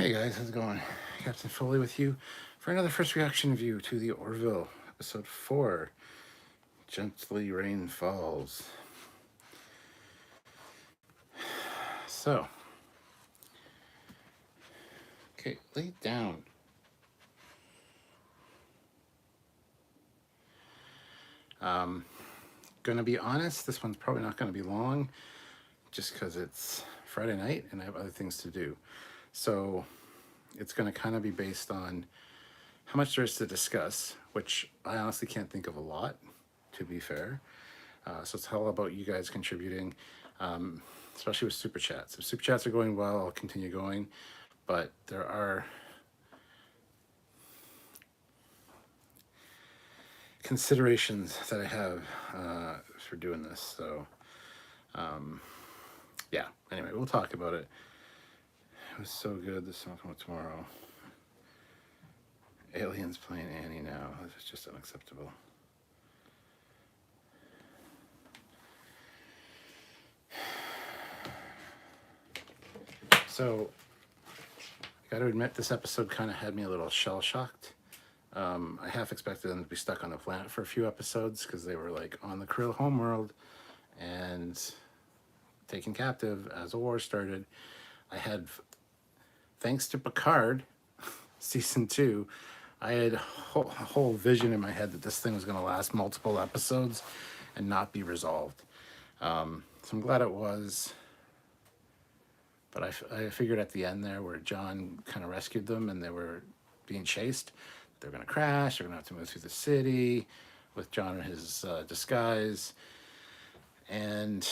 Hey guys, how's it going? Captain Foley with you for another first reaction view to the Orville, episode 4, Gently Rain Falls. So, okay, lay down. Gonna be honest, this one's probably not gonna be long, just because it's Friday night and I have other things to do. So, it's gonna kind of be based on how much there is to discuss, which I honestly can't think of a lot, to be fair. So it's all about you guys contributing, especially with super chats. If super chats are going well, I'll continue going, but there are considerations that I have for doing this. So yeah, anyway, we'll talk about it. It was so good. This song coming tomorrow. Aliens playing Annie now. This is just unacceptable. So, I got to admit, this episode kind of had me a little shell-shocked. I half expected them to be stuck on the planet for a few episodes because they were like on the Krill homeworld and taken captive as a war started. I had, thanks to Picard, season 2, I had a whole vision in my head that this thing was going to last multiple episodes and not be resolved. So I'm glad it was. But I figured at the end there where John kind of rescued them and they were being chased, they're going to crash, they're going to have to move through the city with John in his disguise. And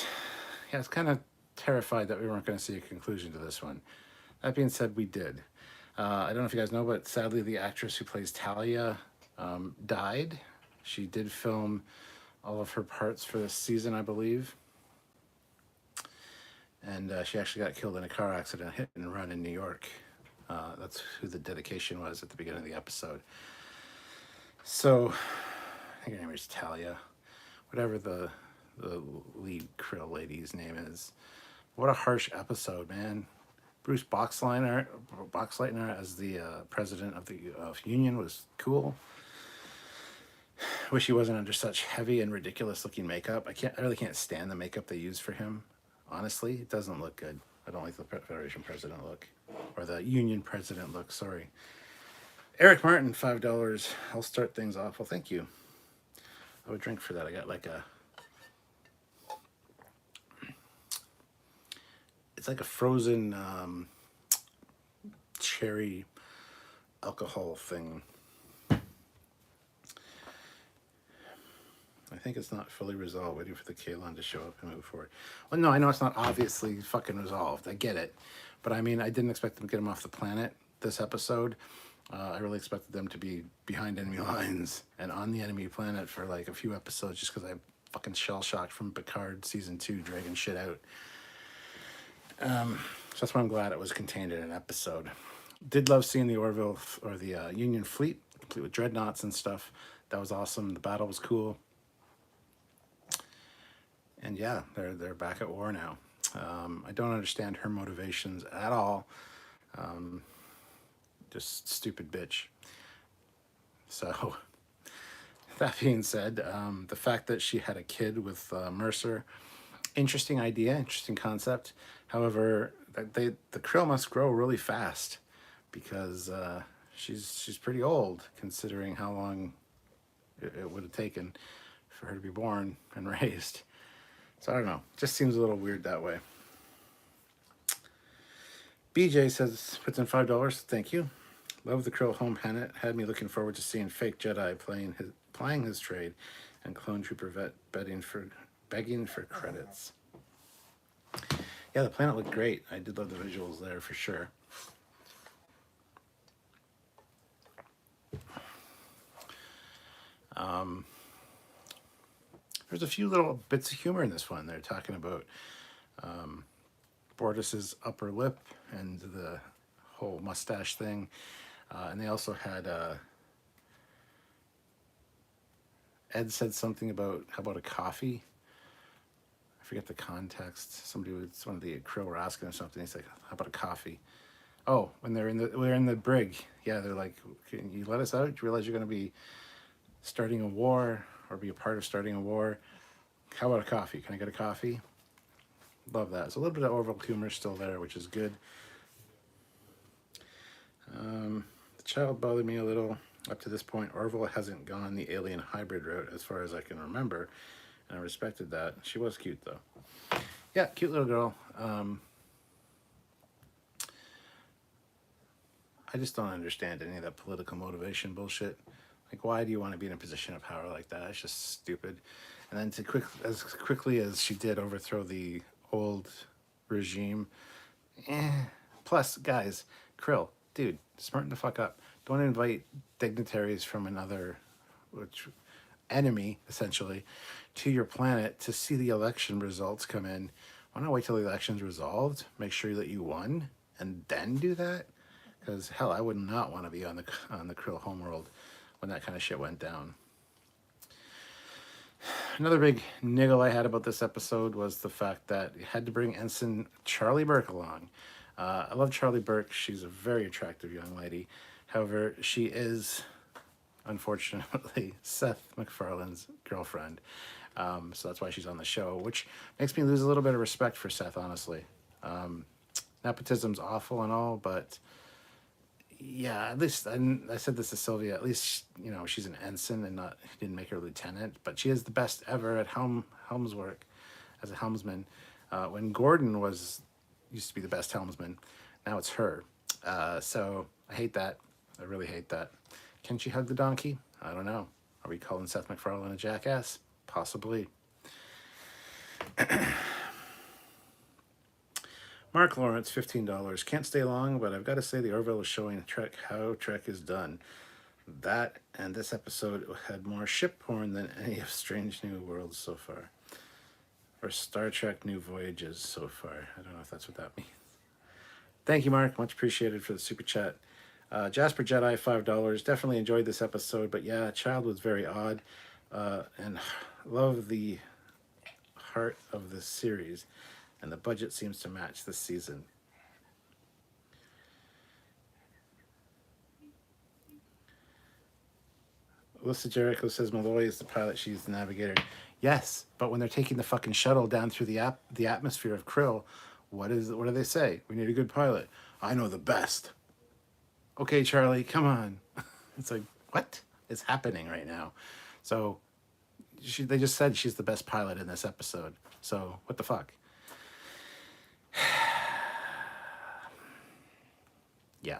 yeah, I was kind of terrified that we weren't going to see a conclusion to this one. That being said, we did. I don't know if you guys know, but sadly the actress who plays Talia died. She did film all of her parts for this season, I believe. And she actually got killed in a car accident, hit and run in New York. That's who the dedication was at the beginning of the episode. So, I think her name is Talia. Whatever the lead Krill lady's name is. What a harsh episode, man. Bruce Boxleitner as the president of the Union was cool. Wish he wasn't under such heavy and ridiculous looking makeup. I really can't stand the makeup they use for him. Honestly, it doesn't look good. I don't like the Federation president look. Or the Union president look, sorry. Eric Martin, $5. I'll start things off. Well, thank you. I would drink for that. I got like a... It's like a frozen cherry alcohol thing. I think it's not fully resolved, waiting for the Kalon to show up and move forward. Well, no, I know it's not obviously fucking resolved. I get it. But I mean, I didn't expect them to get him off the planet this episode. I really expected them to be behind enemy lines and on the enemy planet for like a few episodes just because I'm fucking shell-shocked from Picard season 2 dragging shit out. So that's why I'm glad it was contained in an episode. Did love seeing the Orville or the Union fleet, complete with dreadnoughts and stuff. That was awesome. The battle was cool. And yeah, they're back at war now. I don't understand her motivations at all. Just stupid bitch. So, that being said, the fact that she had a kid with Mercer, interesting idea, interesting concept. However, the Krill must grow really fast because she's pretty old considering how long it would have taken for her to be born and raised. So I don't know. Just seems a little weird that way. BJ says, puts in $5. Thank you. Love the Krill home planet. Had me looking forward to seeing fake Jedi plying his trade and clone trooper vet begging for credits. Yeah, the planet looked great. I did love the visuals there for sure. There's a few little bits of humor in this one. They're talking about Bortus's upper lip and the whole mustache thing. And they also had Ed said something about, how about a coffee? I forget the context. One of the Krill were asking him something. He's like, how about a coffee? Oh, when we're in the brig. Yeah, they're like, "Can you let us out? Do you realize you're going to be starting a war or be a part of starting a war? How about a coffee? Can I get a coffee?" Love that. So a little bit of Orville humor still there, which is good. The child bothered me a little. Up to this point, Orville hasn't gone the alien hybrid route as far as I can remember, and I respected that. She was cute though. Yeah, cute little girl. I just don't understand any of that political motivation bullshit. Like, why do you want to be in a position of power like that? It's just stupid. And then as quickly as she did overthrow the old regime, eh. Plus, guys, Krill, dude, smarten the fuck up. Don't invite dignitaries from another, which enemy essentially, to your planet to see the election results come in. Why not wait till the election's resolved? Make sure that you won, and then do that. Because hell, I would not want to be on the Krill homeworld when that kind of shit went down. Another big niggle I had about this episode was the fact that you had to bring Ensign Charlie Burke along. I love Charlie Burke. She's a very attractive young lady. However, she is, unfortunately, Seth MacFarlane's girlfriend. So that's why she's on the show, which makes me lose a little bit of respect for Seth, honestly. Nepotism's awful and all, but yeah, at least I said this to Sylvia. At least she's an ensign and not he didn't make her a lieutenant, but she is the best ever at helms work as a helmsman. When Gordon used to be the best helmsman, now it's her. So I hate that. I really hate that. Can she hug the donkey? I don't know. Are we calling Seth MacFarlane a jackass? Possibly. Mark Lawrence, $15. Can't stay long, but I've got to say the Orville is showing Trek how Trek is done. That and this episode had more ship porn than any of Strange New Worlds so far. Or Star Trek New Voyages so far. I don't know if that's what that means. Thank you, Mark. Much appreciated for the super chat. Jasper Jedi, $5. Definitely enjoyed this episode, but yeah, Child was very odd. And love the heart of this series. And the budget seems to match this season. Alyssa Jericho says Malloy is the pilot, she's the navigator. Yes, but when they're taking the fucking shuttle down through the atmosphere of Krill, what do they say? We need a good pilot. I know the best. Okay, Charlie, come on. It's like, what is happening right now? So they just said she's the best pilot in this episode. So what the fuck? Yeah.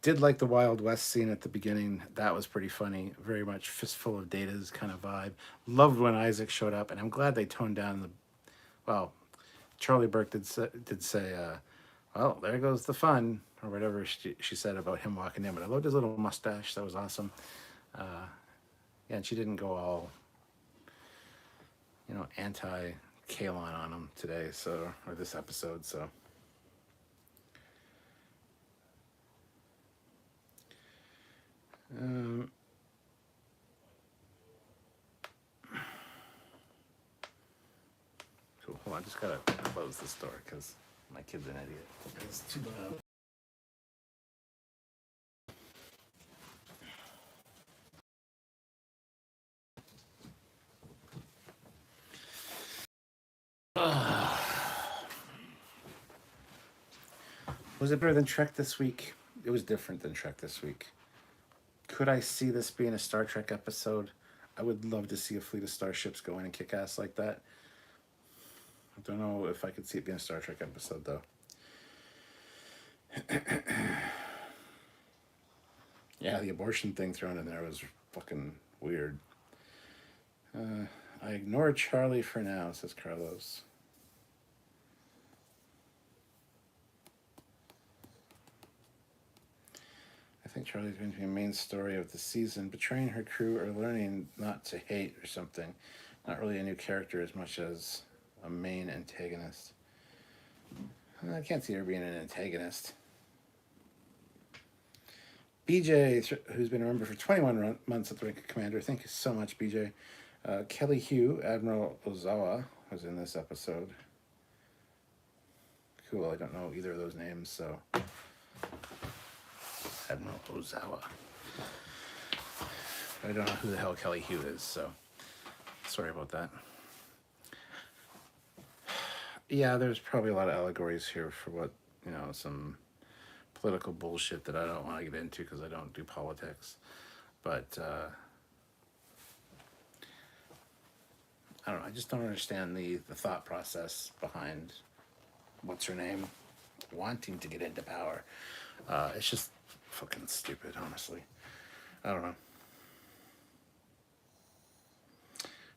Did like the Wild West scene at the beginning. That was pretty funny. Very much fistful of Data's kind of vibe. Loved when Isaac showed up, and I'm glad they toned down well, Charlie Burke did say, well, there goes the fun, or whatever she said about him walking in. But I loved his little mustache. That was awesome. Yeah, and she didn't go all, anti-Kalon on him today, or this episode, so. Cool. Hold on, I just gotta close this door because my kid's an idiot. It's too loud. Was it better than Trek this week? It was different than Trek this week. Could I see this being a Star Trek episode? I would love to see a fleet of starships go in and kick ass like that. I don't know if I could see it being a Star Trek episode, though. Yeah, the abortion thing thrown in there was fucking weird. I ignore Charlie for now, says Carlos. I think Charlie's going to be a main story of the season, betraying her crew or learning not to hate or something. Not really a new character as much as a main antagonist. I can't see her being an antagonist. BJ, who's been a member for 21 months at the rank of commander. Thank you so much, BJ. Kelly Hugh, Admiral Ozawa, was in this episode. cool. I don't know either of those names, so Admiral Ozawa. I don't know who the hell Kelly Hugh is, so sorry about that. Yeah, there's probably a lot of allegories here for what, some political bullshit that I don't want to get into because I don't do politics. But I don't know. I just don't understand the thought process behind what's her name wanting to get into power. It's just fucking stupid, honestly. I don't know.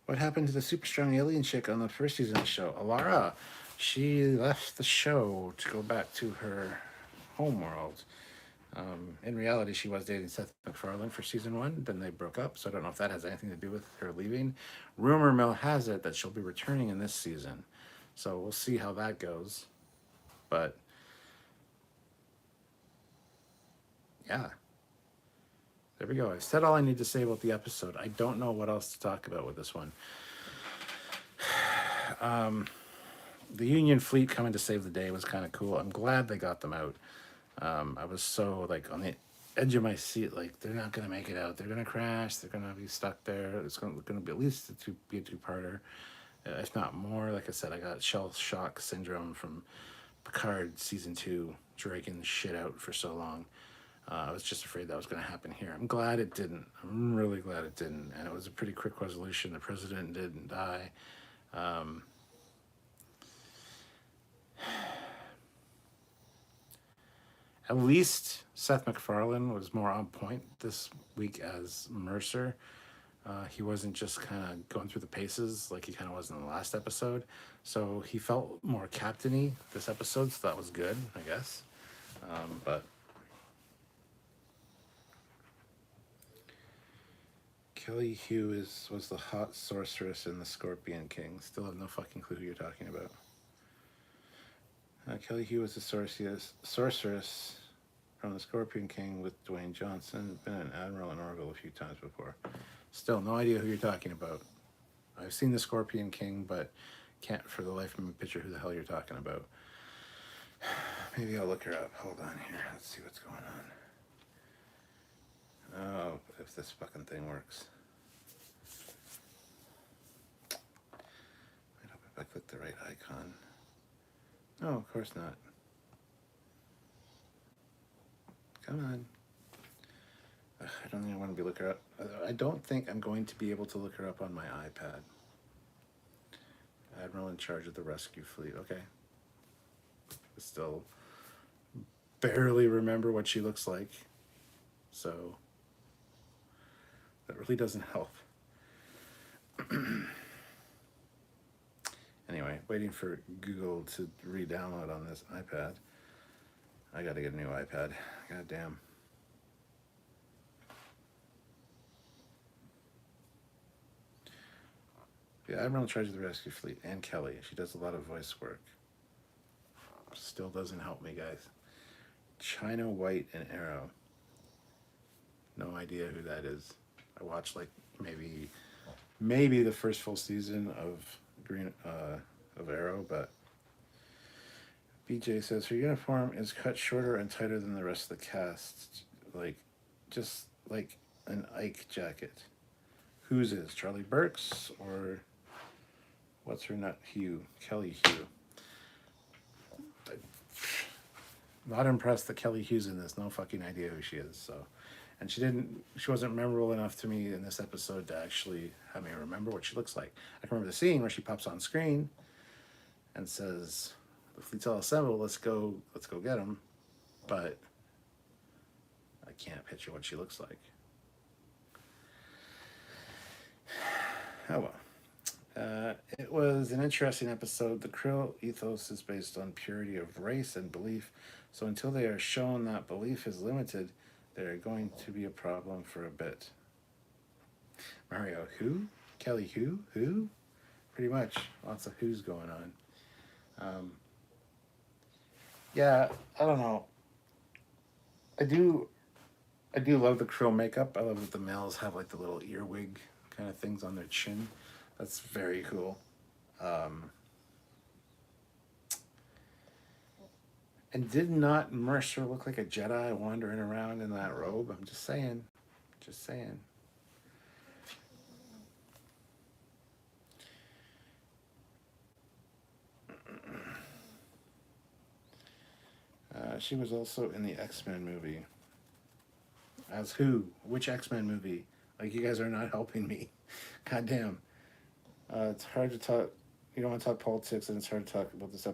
What happened to the super strong alien chick on the first season of the show? Alara. She left the show to go back to her homeworld. In reality, she was dating Seth MacFarlane for season 1. Then they broke up, so I don't know if that has anything to do with her leaving. Rumor mill has it that she'll be returning in this season. So we'll see how that goes. But, yeah. There we go. I've said all I need to say about the episode. I don't know what else to talk about with this one. The Union fleet coming to save the day was kind of cool. I'm glad they got them out. I was so, on the edge of my seat, they're not going to make it out. They're going to crash. They're going to be stuck there. It's going to be at least a two-parter, if not more. Like I said, I got shell shock syndrome from Picard season 2, dragging the shit out for so long. I was just afraid that was going to happen here. I'm glad it didn't. I'm really glad it didn't. And it was a pretty quick resolution. The president didn't die. At least Seth MacFarlane was more on point this week as Mercer. He wasn't just kind of going through the paces like he kind of was in the last episode. So he felt more captain-y this episode, so that was good, I guess. But Kelly Hugh was the hot sorceress in the Scorpion King. Still have no fucking clue who you're talking about. Kelly Hugh was the sorceress from the Scorpion King with Dwayne Johnson. Been an admiral in Orville a few times before. Still no idea who you're talking about. I've seen the Scorpion King, but can't for the life of me picture who the hell you're talking about. Maybe I'll look her up. Hold on here. Let's see what's going on. Oh, if this fucking thing works. I hope if I click the right icon. No, of course not. Come on. Ugh, I don't think I want to be looking her up. I don't think I'm going to be able to look her up on my iPad. Admiral in charge of the rescue fleet. Okay. I still barely remember what she looks like. So that really doesn't help. Anyway, waiting for Google to re-download on this iPad. I gotta get a new iPad. God damn. Yeah, Admiral in charge of the rescue fleet, and Kelly. She does a lot of voice work. Still doesn't help me, guys. China White and Arrow. No idea who that is. I watched maybe the first full season of of Arrow, but BJ says her uniform is cut shorter and tighter than the rest of the cast, just like an Ike jacket. Whose is Charlie Burke's or what's her nut Hugh? Kelly Hugh. Not impressed that Kelly Hugh's in this. No fucking idea who she is. So, and she wasn't memorable enough to me in this episode to actually have me remember what she looks like. I can remember the scene where she pops on screen and says, "The fleet's all assembled. Let's go get them." But I can't picture what she looks like. Oh well. It was an interesting episode. The Krill ethos is based on purity of race and belief. So until they are shown that belief is limited, they're going to be a problem for a bit. Mario, who? Kelly, who? Who? Pretty much. Lots of who's going on. Yeah, I don't know. I do love the Krill makeup. I love that the males have the little earwig kind of things on their chin. That's very cool. And did not Mercer look like a Jedi wandering around in that robe? I'm just saying. Just saying. She was also in the X-Men movie. As who? Which X-Men movie? Like, you guys are not helping me. God damn. It's hard to talk. You don't want to talk politics, and it's hard to talk about this. I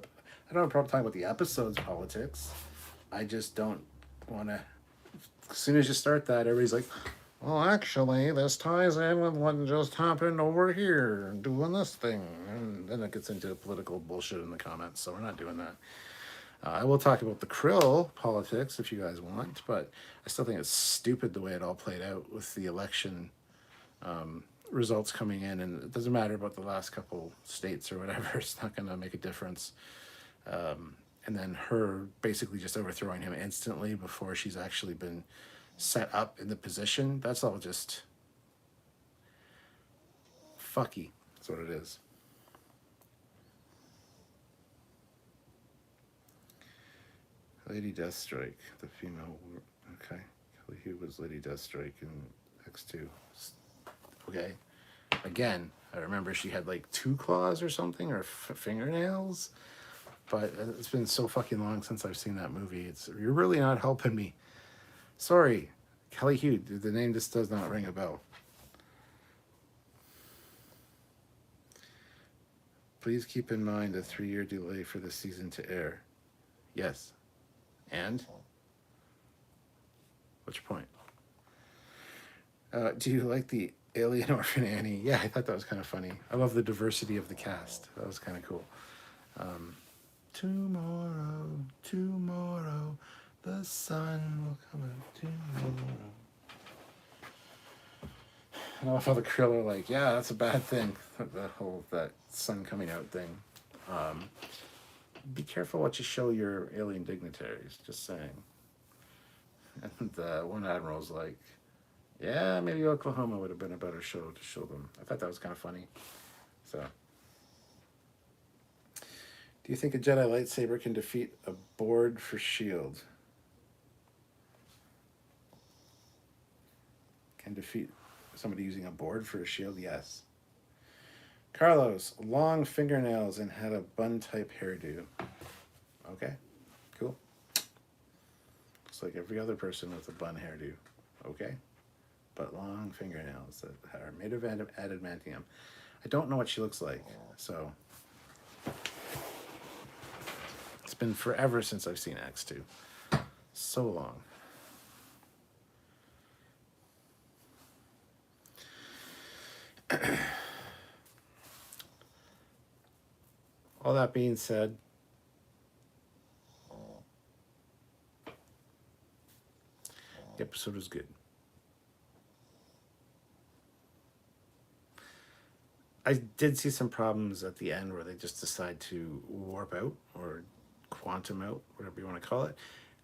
don't have a problem talking about the episode's politics. I just don't want to. As soon as you start that, everybody's like, well, actually, this ties in with what just happened over here, doing this thing. And then it gets into political bullshit in the comments, so we're not doing that. I will talk about the Krill politics if you guys want, but I still think it's stupid the way it all played out with the election results coming in, and it doesn't matter about the last couple states or whatever. It's not going to make a difference. And then her basically just overthrowing him instantly before she's actually been set up in the position. That's all just fucky. That's what it is. Lady Deathstrike, the female. Okay. Kelly Hu was Lady Deathstrike in X2. Okay. Again, I remember she had like 2 claws or something, or fingernails. But it's been so fucking long since I've seen that movie. You're really not helping me. Sorry. Kelly Hu, the name just does not ring a bell. Please keep in mind a 3-year delay for the season to air. Yes. And? What's your point? Do you like the Alien Orphan Annie? Yeah, I thought that was kind of funny. I love the diversity of the cast. That was kind of cool. Tomorrow, tomorrow, the sun will come out tomorrow. I love how the Krill are like, yeah, that's a bad thing. The whole, that sun coming out thing. Be careful what you show your alien dignitaries, just saying. And one admiral's like, yeah, maybe Oklahoma would have been a better show to show them. I thought that was kind of funny. So, do you think a Jedi lightsaber can defeat a board for S.H.I.E.L.D.? Can defeat somebody using a board for a shield? Yes. Carlos, long fingernails and had a bun-type hairdo. Okay, cool. Looks like every other person with a bun hairdo. Okay, but long fingernails that are made of adamantium. I don't know what she looks like, so it's been forever since I've seen X2. So long. All that being said, the episode was good. I did see some problems at the end where they just decide to warp out or quantum out, whatever you want to call it.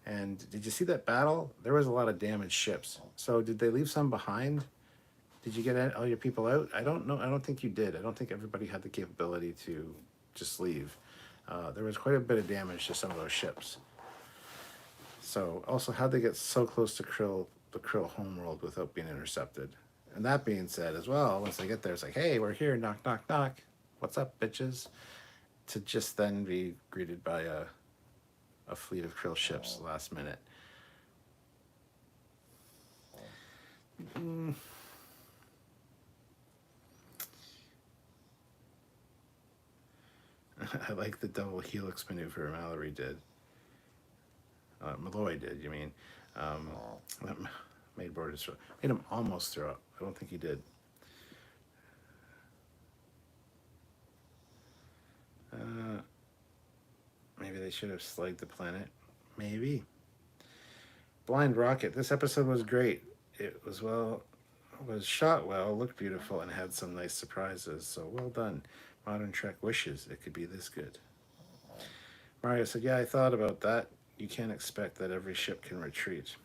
And did you see that battle? There was a lot of damaged ships. So did they leave some behind? Did you get all your people out? I don't know. I don't think you did. I don't think everybody had the capability to just leave. There was quite a bit of damage to some of those ships. So also, how'd they get so close to the Krill homeworld without being intercepted? And that being said as well, once they get there, it's like, hey, we're here, knock, knock, knock. What's up, bitches? To just then be greeted by a fleet of Krill ships last minute. I like the double helix maneuver Mallory did. Malloy did, you mean. That made Borders throw. Made him almost throw up. I don't think he did. Maybe they should have slugged the planet. Maybe. Blind Rocket. This episode was great. It was shot well, looked beautiful, and had some nice surprises. So well done. Modern Trek wishes it could be this good. Mario said, yeah, I thought about that. You can't expect that every ship can retreat.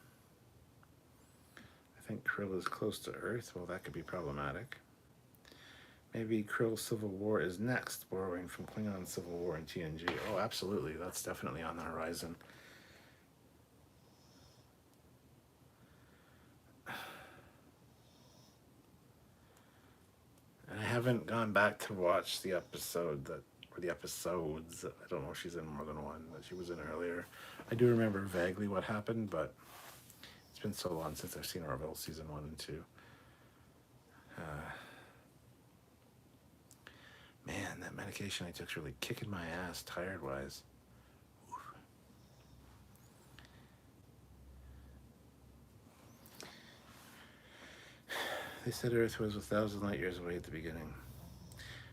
I think Krill is close to Earth. Well, that could be problematic. Maybe Krill Civil War is next, borrowing from Klingon Civil War in TNG. Oh, absolutely. That's definitely on the horizon. And I haven't gone back to watch the episode that, or the episodes. I don't know if she's in more than one that she was in earlier. I do remember vaguely what happened, but it's been so long since I've seen Orville season 1 and 2. Man, that medication I took's really kicking my ass tired-wise. They said Earth was 1,000 light years away at the beginning.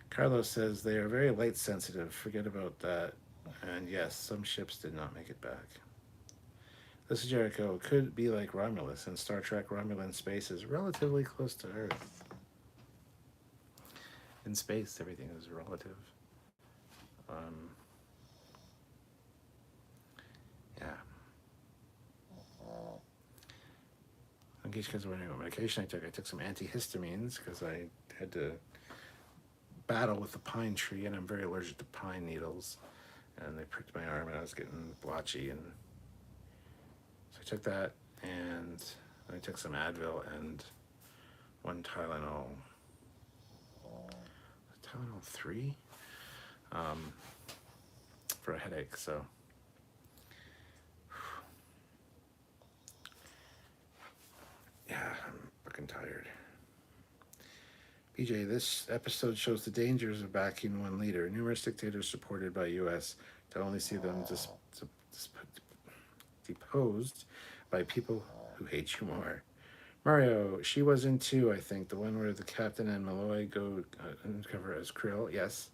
Carlos says they are very light sensitive. Forget about that. And yes, some ships did not make it back. This is Jericho. Could be like Romulus. In Star Trek, Romulan space is relatively close to Earth. In space, everything is relative. Yeah. In case you guys are wondering what medication I took some antihistamines because I had to battle with the pine tree, and I'm very allergic to pine needles. And they pricked my arm, and I was getting blotchy, and so I took that, and I took some Advil and one Tylenol. Tylenol 3 for a headache. So yeah, I'm fucking tired. BJ, this episode shows the dangers of backing one leader. Numerous dictators supported by U.S. to only see them deposed by people who hate you more. Mario, she was in 2, I think. The one where the captain and Malloy go undercover as Krill, yes.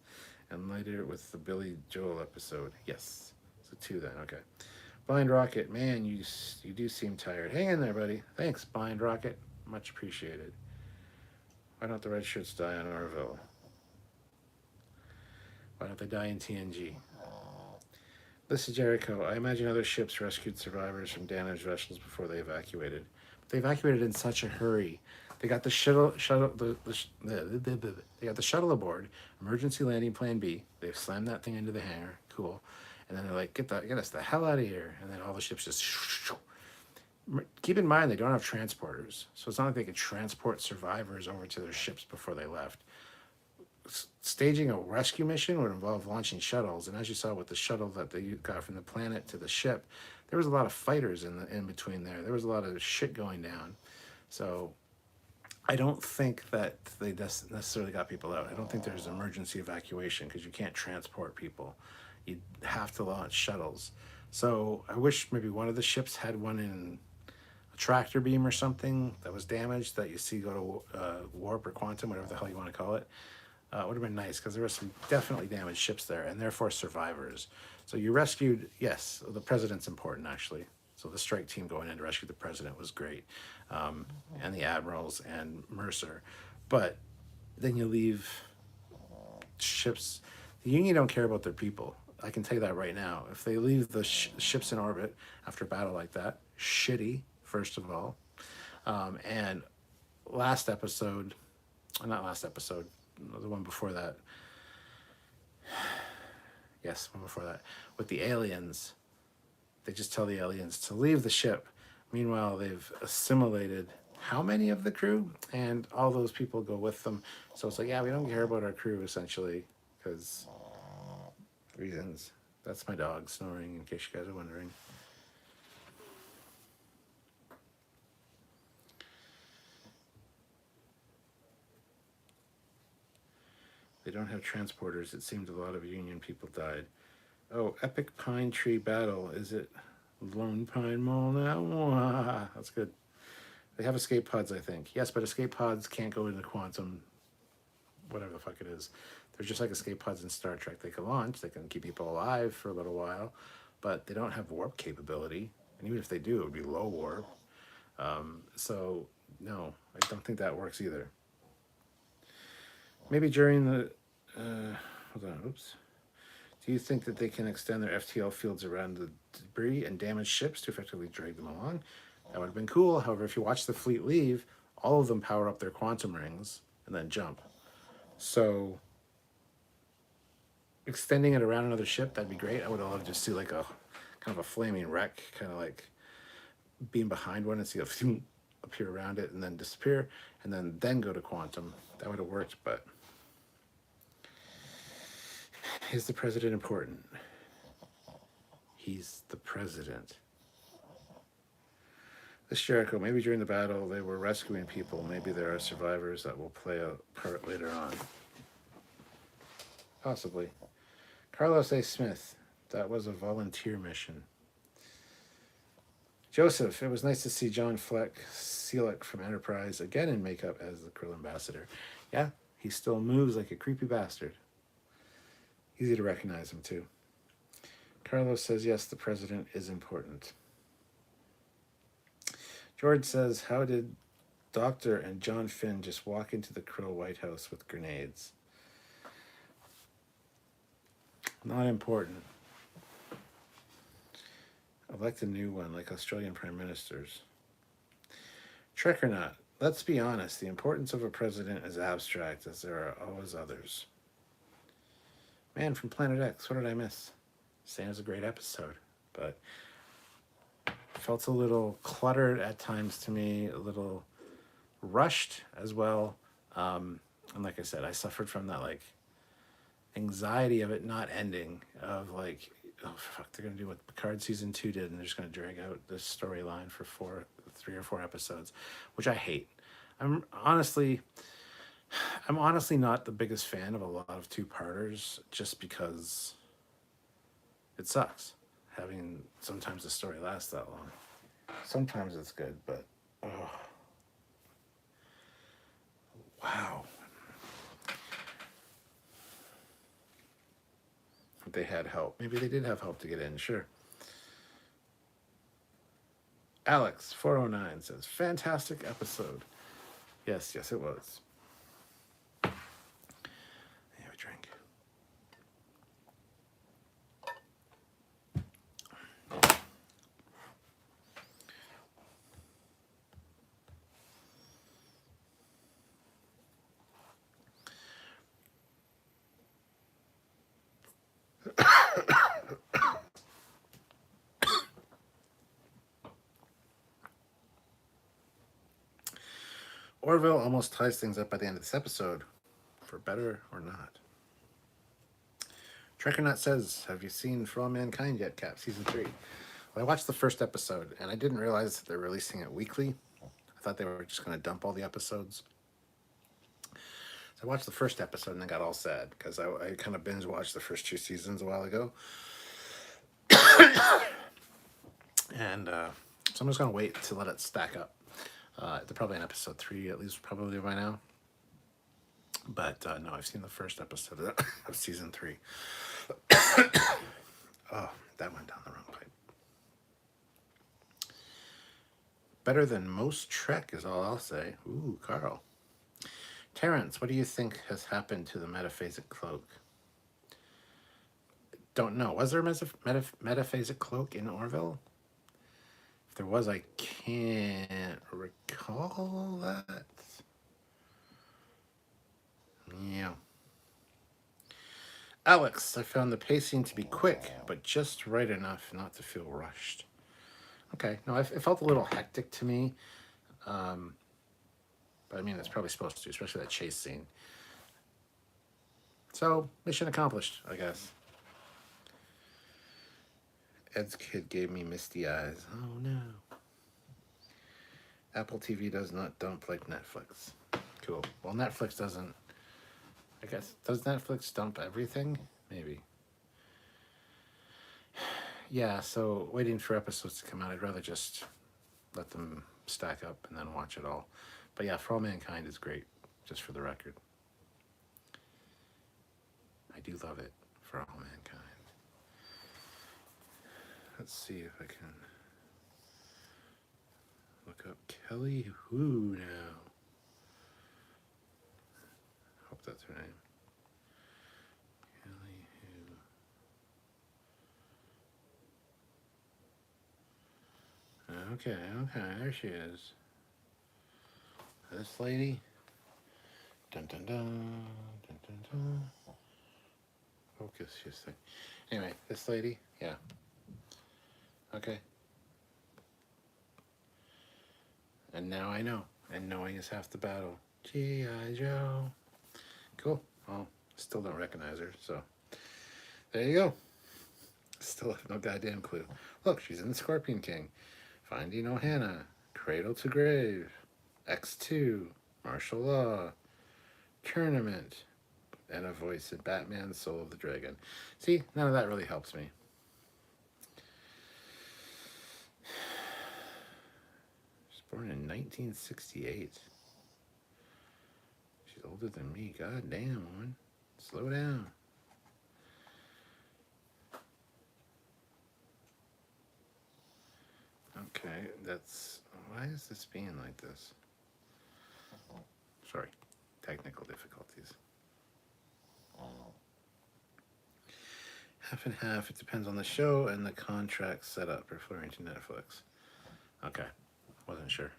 And later with the Billy Joel episode, yes. So 2 then, okay. Blind Rocket, man, you do seem tired. Hang in there, buddy. Thanks, Blind Rocket. Much appreciated. Why don't the red shirts die on Orville? Why don't they die in TNG? This is Jericho. I imagine other ships rescued survivors from damaged vessels before they evacuated. But they evacuated in such a hurry. They got the shuttle they got the shuttle aboard, emergency landing plan B. They slammed that thing into the hangar. Cool. And then they're like, get us the hell out of here. And then all the ships just keep in mind they don't have transporters, so it's not like they could transport survivors over to their ships before they left. Staging a rescue mission would involve launching shuttles, and as you saw with the shuttle that they got from the planet to the ship, there was a lot of fighters in between there. There was a lot of shit going down. So I don't think that they necessarily got people out. I don't think there's emergency evacuation because you can't transport people. You have to launch shuttles. So I wish maybe one of the ships had one in a tractor beam or something that was damaged that you see go to warp or quantum, whatever the hell you want to call it. Would have been nice because there were some definitely damaged ships there and therefore survivors. So you rescued, yes, the president's important actually. So the strike team going in to rescue the president was great. And the admirals and Mercer. But then you leave ships. The Union don't care about their people. I can tell you that right now. If they leave the ships in orbit after a battle like that, shitty, first of all. And last episode, not last episode, the one before that. Yes, one before that. With the aliens, they just tell the aliens to leave the ship. Meanwhile, they've assimilated how many of the crew? And all those people go with them. So it's like, yeah, we don't care about our crew, essentially, because reasons. That's my dog snoring, in case you guys are wondering. They don't have transporters. It seems a lot of Union people died. Oh, epic pine tree battle. Is it Lone Pine Mall now? That's good. They have escape pods, I think. Yes, but escape pods can't go into quantum, whatever the fuck it is. They're just like escape pods in Star Trek. They can launch, they can keep people alive for a little while, but they don't have warp capability. And even if they do, it would be low warp. So, no, I don't think that works either. Maybe during the, hold on, oops. Do you think that they can extend their FTL fields around the debris and damaged ships to effectively drag them along? That would have been cool. However, if you watch the fleet leave, all of them power up their quantum rings and then jump. So extending it around another ship, that'd be great. I would have loved to see like a kind of a flaming wreck, kind of like being behind one and see a appear around it and then disappear and then go to quantum. That would have worked, but is the president important? He's the president. This Jericho, maybe during the battle they were rescuing people. Maybe there are survivors that will play a part later on. Possibly. Carlos A. Smith, that was a volunteer mission. Joseph, it was nice to see John Fleck Seelick from Enterprise again in makeup as the Krill ambassador. Yeah, he still moves like a creepy bastard. Easy to recognize him, too. Carlos says, yes, the president is important. George says, how did Doctor and John Finn just walk into the Krill White House with grenades? Not important. I like the new one, like Australian prime ministers. Trek or not, let's be honest, the importance of a president is abstract, as there are always others. Man from Planet X, what did I miss? Saying it was a great episode, but felt a little cluttered at times to me, a little rushed as well. And like I said, I suffered from that like anxiety of it not ending, of like, oh fuck, they're gonna do what Picard season 2 did, and they're just gonna drag out this storyline for 3 or 4 episodes, which I hate. I'm honestly not the biggest fan of a lot of 2-parters, just because it sucks having sometimes the story last that long. Sometimes it's good, but oh, wow. They had help. Maybe they did have help to get in, sure. Alex 409 says, fantastic episode. Yes, it was. Have a drink. Orville almost ties things up by the end of this episode, for better or not. Trekyards says, have you seen For All Mankind yet, Cap, Season 3? Well, I watched the first episode, and I didn't realize that they're releasing it weekly. I thought they were just going to dump all the episodes. So I watched the first episode and then got all sad, because I kind of binge-watched the first 2 seasons a while ago. And so I'm just going to wait to let it stack up. They're probably in episode 3, at least probably by now. But no, I've seen the first episode of season 3. Oh, that went down the wrong pipe. Better than most Trek is all I'll say. Ooh, Carl. Terrence, what do you think has happened to the metaphasic cloak? Don't know. Was there a metaphasic cloak in Orville? If there was, I can't recall that. Yeah. Alex, I found the pacing to be quick, but just right enough not to feel rushed. Okay. No, it felt a little hectic to me. But I mean, it's probably supposed to, especially that chase scene. So, mission accomplished, I guess. Ed's kid gave me misty eyes. Oh no. Apple TV does not dump like Netflix. Cool. Well, Netflix doesn't. I guess, does Netflix dump everything? Maybe. Yeah, so waiting for episodes to come out, I'd rather just let them stack up and then watch it all. But yeah, For All Mankind is great, just for the record. I do love it, For All Mankind. Let's see if I can look up Kelly Who now. Hope that's her name. Kelly Who. Okay, there she is. This lady Dun, dun, dun, dun, dun, dun. Focus, just thing. Anyway, this lady, yeah. Okay. And now I know. And knowing is half the battle. G.I. Joe. Cool. Well, still don't recognize her, so there you go. Still have no goddamn clue. Look, she's in the Scorpion King. Finding Ohana. Cradle to Grave. X2. Martial Law. Tournament. And a voice in Batman, Soul of the Dragon. See, none of that really helps me. She's born in 1968. She's older than me. God damn, woman. Slow down. Okay, that's... Why is this being like this? Sorry. Technical difficulties. Half and half. It depends on the show and the contract setup referring to Netflix. Okay. Wasn't sure.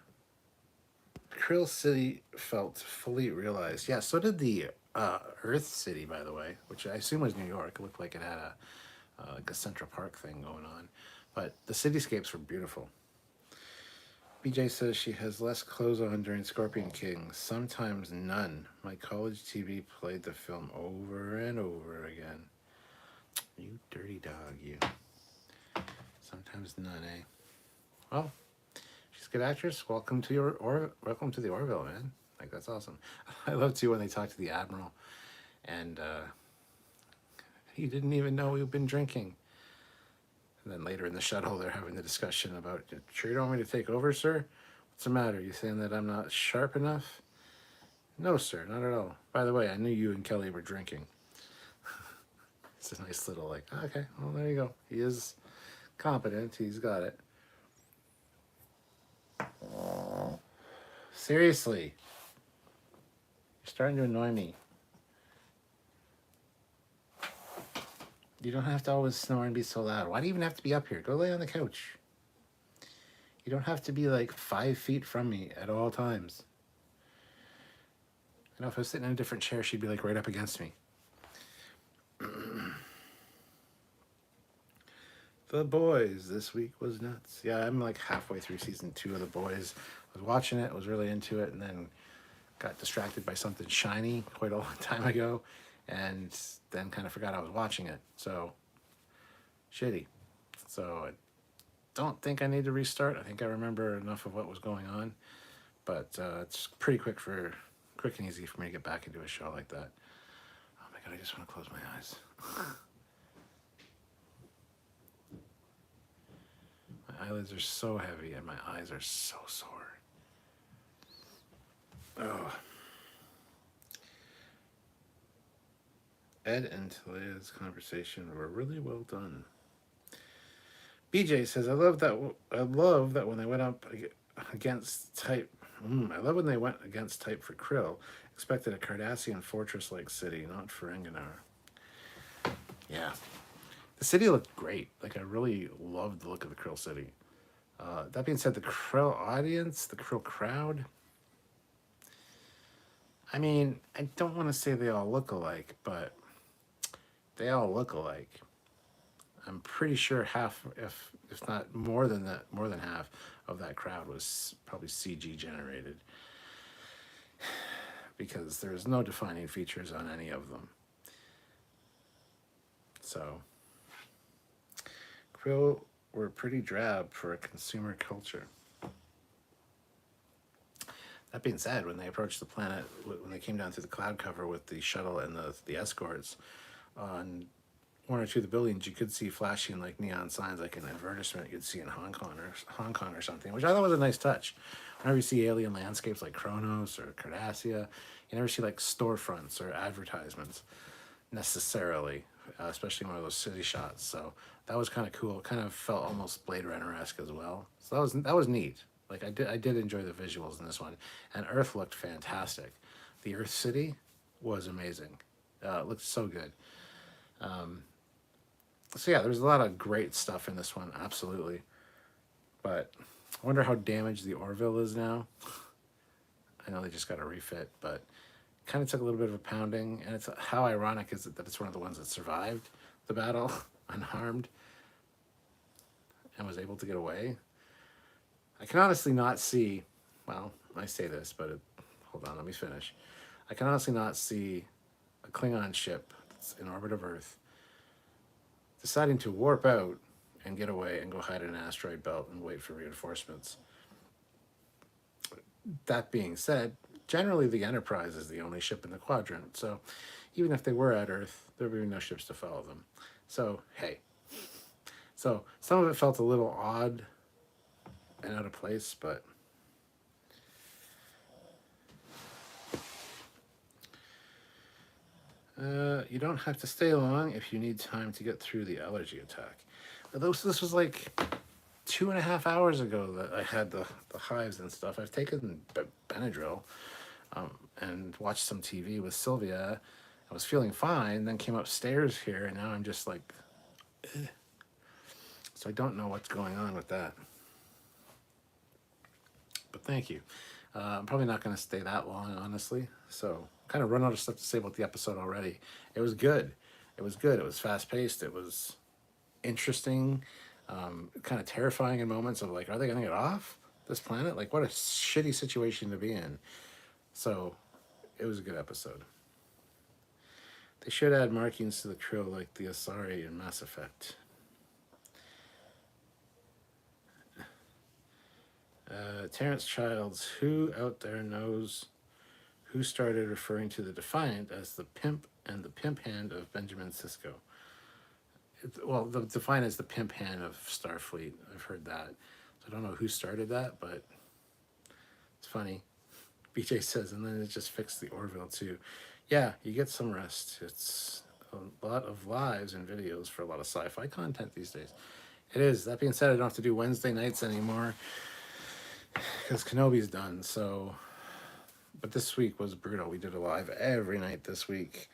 Krill City felt fully realized. Yeah, so did the Earth City, by the way, which I assume was New York. It looked like it had like a Central Park thing going on. But the cityscapes were beautiful. BJ says she has less clothes on during Scorpion King. Sometimes none. My college TV played the film over and over again. You dirty dog, you. Sometimes none, eh? Well, she's a good actress. Welcome to welcome to the Orville, man. Like, that's awesome. I love too when they talk to the Admiral, and he didn't even know we've been drinking. And then later in the shuttle, they're having the discussion about, sure you don't want me to take over, sir? What's the matter? You saying that I'm not sharp enough? No, sir, not at all. By the way, I knew you and Kelly were drinking. It's a nice little, like, okay, well, there you go. He is competent. He's got it. Seriously. You're starting to annoy me. You don't have to always snore and be so loud. Why do you even have to be up here? Go lay on the couch. You don't have to be like 5 feet from me at all times. You know, if I was sitting in a different chair, she'd be like right up against me. The Boys this week was nuts. Yeah, I'm like halfway through season 2 of The Boys. I was watching it, was really into it, and then got distracted by something shiny quite a long time ago, and then kind of forgot I was watching it. So, shitty. So, I don't think I need to restart. I think I remember enough of what was going on, but it's pretty quick and easy for me to get back into a show like that. Oh my god, I just want to close my eyes. My eyelids are so heavy and my eyes are so sore. Oh. Ed and Talia's conversation were really well done. BJ says, I love that when they went up against type. I love when they went against type for Krill. Expected a Cardassian fortress-like city, not Ferenginar. Yeah. The city looked great. Like, I really loved the look of the Krill city. That being said, the Krill audience, the Krill crowd, I mean, I don't want to say they all look alike, but they all look alike. I'm pretty sure half, if not more than that, more than half of that crowd was probably CG generated, because there's no defining features on any of them. So, Krill were pretty drab for a consumer culture. That being said, when they approached the planet, when they came down through the cloud cover with the shuttle and the escorts, on one or two of the buildings, you could see flashing like neon signs, like an advertisement you'd see in Hong Kong or something, which I thought was a nice touch. Whenever you see alien landscapes like Kronos or Cardassia, you never see like storefronts or advertisements necessarily, especially one of those city shots. So that was kind of cool. It kind of felt almost Blade Runner-esque as well. So that was neat. Like I did enjoy the visuals in this one, and Earth looked fantastic. The Earth City was amazing. It looked so good. So yeah, there's a lot of great stuff in this one, absolutely. But I wonder how damaged the Orville is now. I know they just got a refit, but kind of took a little bit of a pounding, and it's how ironic is it that it's one of the ones that survived the battle unharmed and was able to get away. I can honestly not see, well, I say this, but hold on, let me finish. I can honestly not see a Klingon ship that's in orbit of Earth deciding to warp out and get away and go hide in an asteroid belt and wait for reinforcements. That being said, generally the Enterprise is the only ship in the quadrant, so even if they were at Earth, there would be no ships to follow them. So, hey. So, some of it felt a little odd and out of place, but you don't have to stay long if you need time to get through the allergy attack. This was like 2.5 hours ago that I had the hives and stuff. I've taken Benadryl and watched some TV with Sylvia. I was feeling fine, then came upstairs here, and now I'm just like, ugh. So I don't know what's going on with that. But thank you. I'm probably not going to stay that long, honestly. So kind of run out of stuff to say about the episode already. It was good. It was good. It was fast-paced. It was interesting. Kind of terrifying in moments of like, are they going to get off this planet? Like, what a shitty situation to be in. So it was a good episode. They should add markings to the Krill like the Asari in Mass Effect. Terrence Childs, who out there knows who started referring to the Defiant as the pimp and the pimp hand of Benjamin Sisko? Well, the Defiant is the pimp hand of Starfleet. I've heard that. So I don't know who started that, but it's funny. BJ says, and then it just fixed the Orville too. Yeah, you get some rest. It's a lot of lives and videos for a lot of sci-fi content these days. It is. That being said, I don't have to do Wednesday nights anymore because Kenobi's done. So, but this week was brutal. We did a live every night this week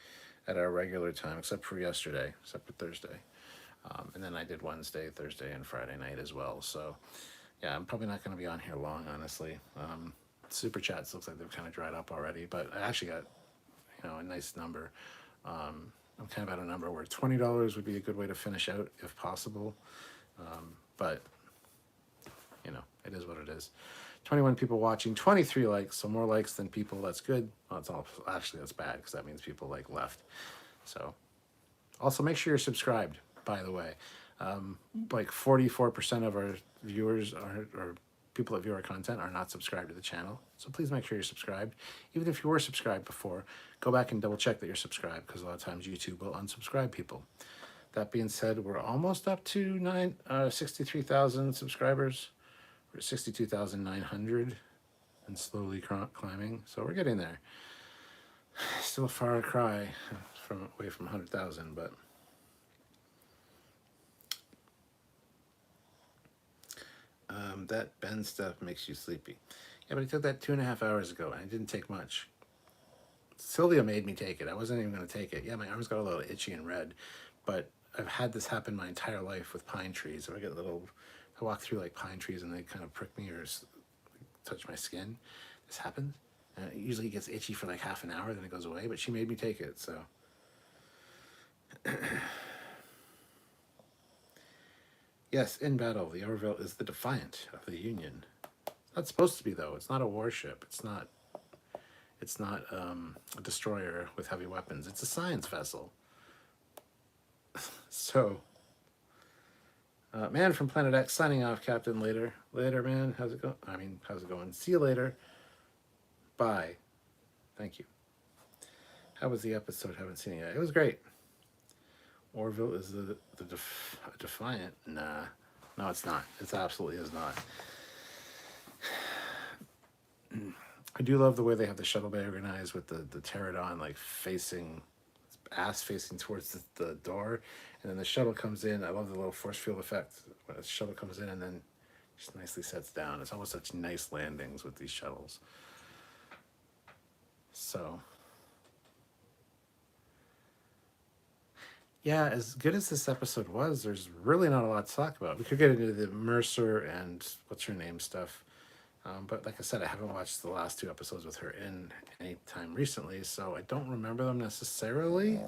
at our regular time, except for yesterday, except for Thursday. And then I did Wednesday, Thursday, and Friday night as well. So, yeah, I'm probably not going to be on here long, honestly. Super chats looks like they've kind of dried up already, but I actually got, a nice number. I'm kind of at a number where $20 would be a good way to finish out if possible. But, it is what it is. 21 people watching, 23 likes, so more likes than people. That's good. Well, that's bad because that means people left. So, also make sure you're subscribed, by the way. 44% of our viewers or people that view our content are not subscribed to the channel. So please make sure you're subscribed. Even if you were subscribed before, go back and double check that you're subscribed because a lot of times YouTube will unsubscribe people. That being said, we're almost up to 63,000 subscribers. We're at 62,900 and slowly climbing. So we're getting there. Still a far cry away from 100,000, but that Ben stuff makes you sleepy. Yeah, but I took that 2.5 hours ago, and it didn't take much. Sylvia made me take it. I wasn't even going to take it. Yeah, my arms got a little itchy and red, but I've had this happen my entire life with pine trees. If I walk through pine trees and they kind of prick me or touch my skin. This happens. And it usually gets itchy for half an hour, then it goes away, but she made me take it, so. Yes, in battle, the Orville is the Defiant of the Union. It's not supposed to be, though. It's not a warship. It's not a destroyer with heavy weapons. It's a science vessel. So, Man from Planet X signing off, Captain. Later, man. How's it going? See you later. Bye. Thank you. How was the episode? Haven't seen it yet. It was great. Orville is the Defiant. Nah. No, it's not. It absolutely is not. I do love the way they have the shuttle bay organized with the pterodon facing towards the door, and then the shuttle comes in. I love the little force field effect when the shuttle comes in and then just nicely sets down. It's always such nice landings with these shuttles. So, yeah, as good as this episode was, there's really not a lot to talk about. We could get into the Mercer and what's her name stuff. But like I said, I haven't watched the last 2 episodes with her in any time recently, so I don't remember them necessarily.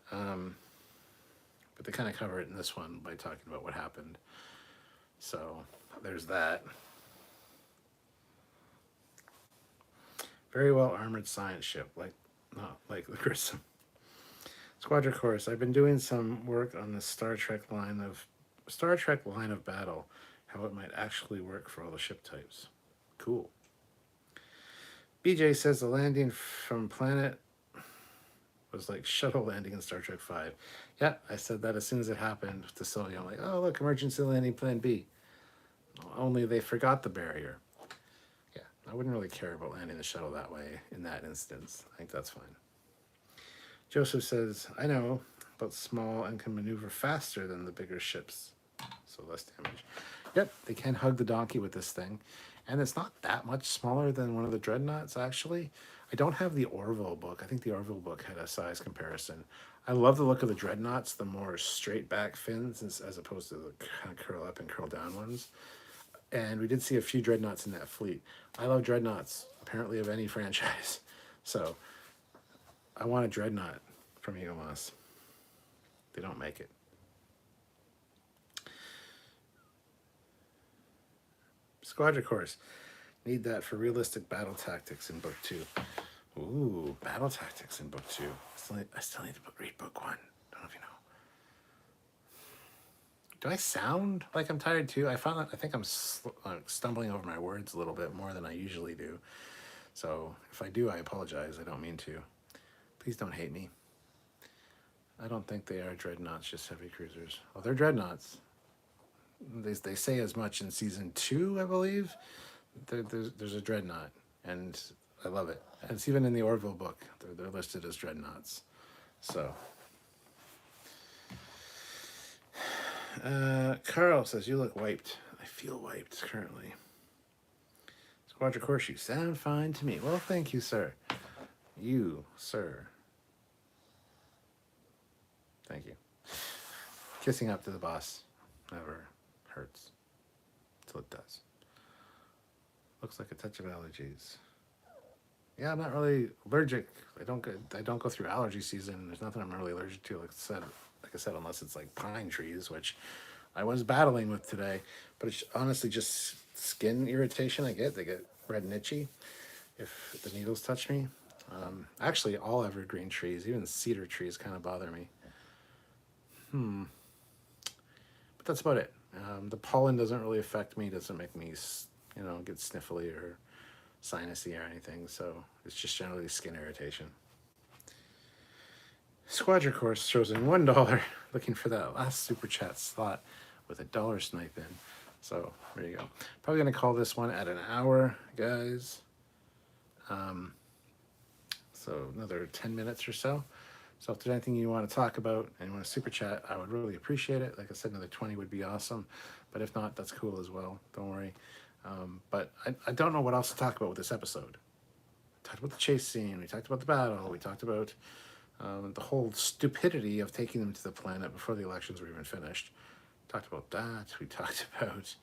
But they kind of cover it in this one by talking about what happened. So there's that. Very well armored science ship, not like the Grissom. Squadron Course. I've been doing some work on the Star Trek line of battle, how it might actually work for all the ship types. Cool. BJ says the landing from planet was like shuttle landing in Star Trek 5. Yeah, I said that as soon as it happened to Sully. I'm like, oh, look, emergency landing plan B. Only they forgot the barrier. Yeah, I wouldn't really care about landing the shuttle that way in that instance. I think that's fine. Joseph says, I know, but small and can maneuver faster than the bigger ships, so less damage. Yep, they can hug the donkey with this thing. And it's not that much smaller than one of the dreadnoughts, actually. I don't have the Orville book. I think the Orville book had a size comparison. I love the look of the dreadnoughts, the more straight back fins as opposed to the kind of curl up and curl down ones. And we did see a few dreadnoughts in that fleet. I love dreadnoughts, apparently of any franchise. So I want a dreadnought from Eagle Moss. They don't make it. Squadron Course. Need that for realistic battle tactics in Book 2. Ooh, battle tactics in Book 2. I still need to read Book 1. Don't know if you know. Do I sound like I'm tired too? I think I'm stumbling over my words a little bit more than I usually do. So if I do, I apologize. I don't mean to. Please don't hate me. I don't think they are dreadnoughts, just heavy cruisers. Well, they're dreadnoughts. They say as much in season 2, I believe. There's a dreadnought, and I love it. And it's even in the Orville book. They're listed as dreadnoughts. So, Carl says, you look wiped. I feel wiped currently. Squadron Course, you sound fine to me. Well, thank you, sir. You, sir. Thank you. Kissing up to the boss never hurts until it does. Looks like a touch of allergies. Yeah, I'm not really allergic. I don't go through allergy season. There's nothing I'm really allergic to. Like I said, unless it's like pine trees, which I was battling with today. But it's honestly just skin irritation I get. They get red and itchy if the needles touch me. Actually, all evergreen trees, even cedar trees, kind of bother me. But that's about it. The pollen doesn't really affect me. Doesn't make me, get sniffly or sinusy or anything. So it's just generally skin irritation. Squadron Course throws in $1, looking for that last super chat slot with $1 snipe in. So there you go. Probably gonna call this one at an hour, guys. So another 10 minutes or so. So if there's anything you want to talk about and you want to super chat, I would really appreciate it. Like I said, another 20 would be awesome. But if not, that's cool as well. Don't worry. But I don't know what else to talk about with this episode. We talked about the chase scene. We talked about the battle. We talked about the whole stupidity of taking them to the planet before the elections were even finished. We talked about that. We talked about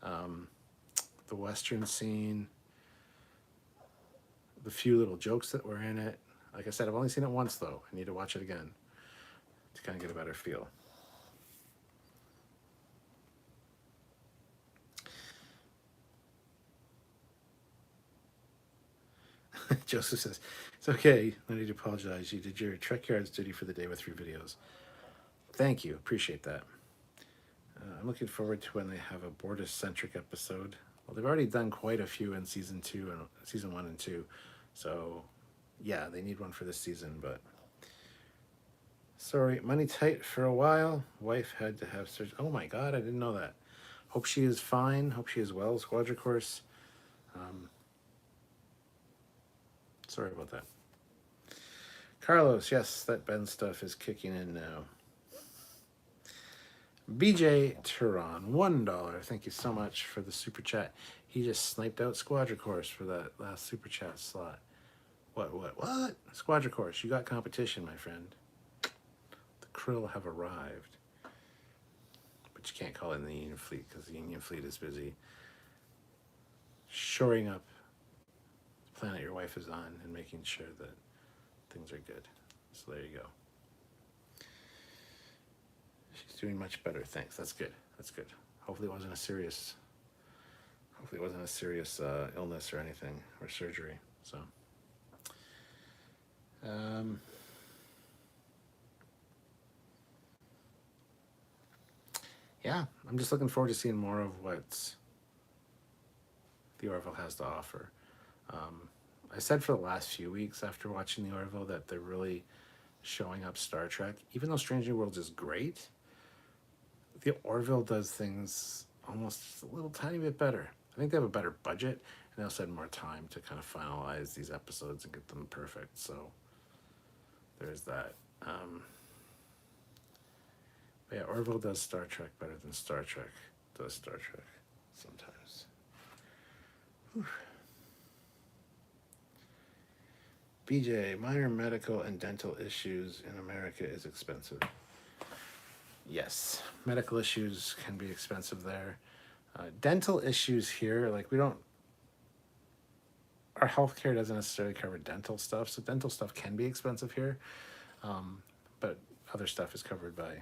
the Western scene, the few little jokes that were in it. Like I said, I've only seen it once, though. I need to watch it again to kind of get a better feel. Joseph says, it's okay. No need to apologize. You did your Trekyards duty for the day with 3 videos. Thank you. Appreciate that. I'm looking forward to when they have a Bortus-centric episode. Well, they've already done quite a few in season 1 and 2. So, yeah, they need one for this season, but... Sorry, money tight for a while. Wife had to have surgery. Oh my god, I didn't know that. Hope she is fine. Hope she is well. Squadron Course. Sorry about that. Carlos, yes, that Ben stuff is kicking in now. BJ Turon, $1. Thank you so much for the super chat. He just sniped out Squadron Course for that last super chat slot. What? Squadron Course, you got competition, my friend. The Krill have arrived. But you can't call it in the Union Fleet because the Union Fleet is busy shoring up the planet your wife is on and making sure that things are good. So there you go. She's doing much better. Thanks. That's good. That's good. Hopefully it wasn't a serious illness or anything, or surgery. So yeah, I'm just looking forward to seeing more of what the Orville has to offer. I said for the last few weeks after watching the Orville that they're really showing up Star Trek. Even though Strange New Worlds is great, the Orville does things almost a little tiny bit better. I think they have a better budget, and they also had more time to kind of finalize these episodes and get them perfect. So there's that. But yeah, Orville does Star Trek better than Star Trek does Star Trek sometimes. Whew. BJ, minor medical and dental issues in America is expensive. Yes, medical issues can be expensive there. Dental issues here, like our healthcare doesn't necessarily cover dental stuff, so dental stuff can be expensive here. But other stuff is covered by,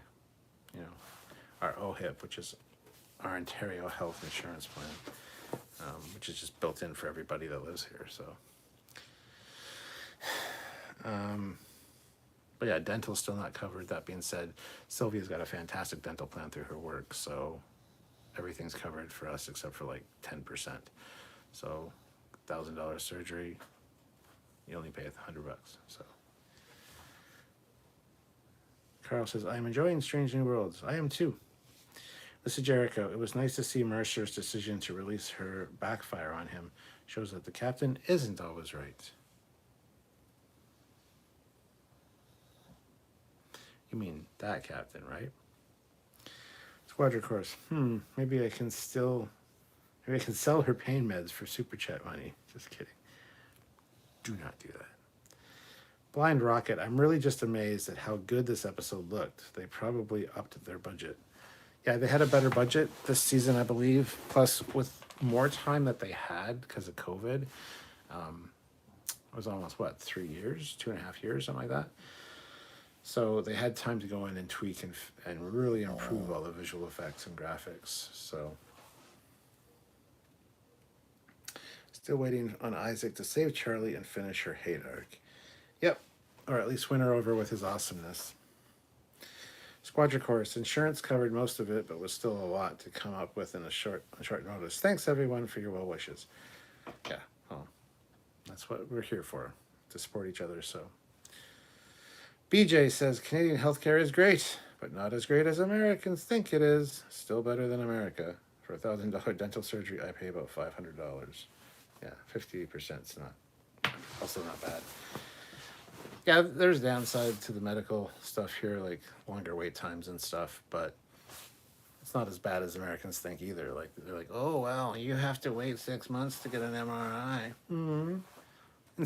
our OHIP, which is our Ontario Health Insurance Plan, which is just built in for everybody that lives here. So, but yeah, dental's still not covered. That being said, Sylvia's got a fantastic dental plan through her work, so everything's covered for us except for like 10%. So, $1,000 surgery, you only pay $100. So, Carl says, "I am enjoying Strange New Worlds. I am too." This is Jericho. "It was nice to see Mercer's decision to release her backfire on him. Shows that the captain isn't always right." You mean that captain, right? Squadron Course. Maybe I can sell her pain meds for super chat money. Just kidding. Do not do that. Blind Rocket. "I'm really just amazed at how good this episode looked. They probably upped their budget." Yeah, they had a better budget this season, I believe. Plus, with more time that they had because of COVID, it was almost, 3 years, 2.5 years, something like that. So they had time to go in and tweak and really improve all the visual effects and graphics. So still waiting on Isaac to save Charlie and finish her hate arc. Yep, or at least win her over with his awesomeness. Squadron Course. "Insurance covered most of it, but was still a lot to come up with in a short notice. Thanks everyone for your well wishes." Yeah, well, that's what we're here for, to support each other. So BJ says, "Canadian healthcare is great, but not as great as Americans think it is. Still better than America. For $1,000 dental surgery, I pay about $500. Yeah, 50% is also not bad. Yeah, there's downside to the medical stuff here, like longer wait times and stuff, but it's not as bad as Americans think either. Like, they're like, "Oh, well, you have to wait 6 months to get an MRI. In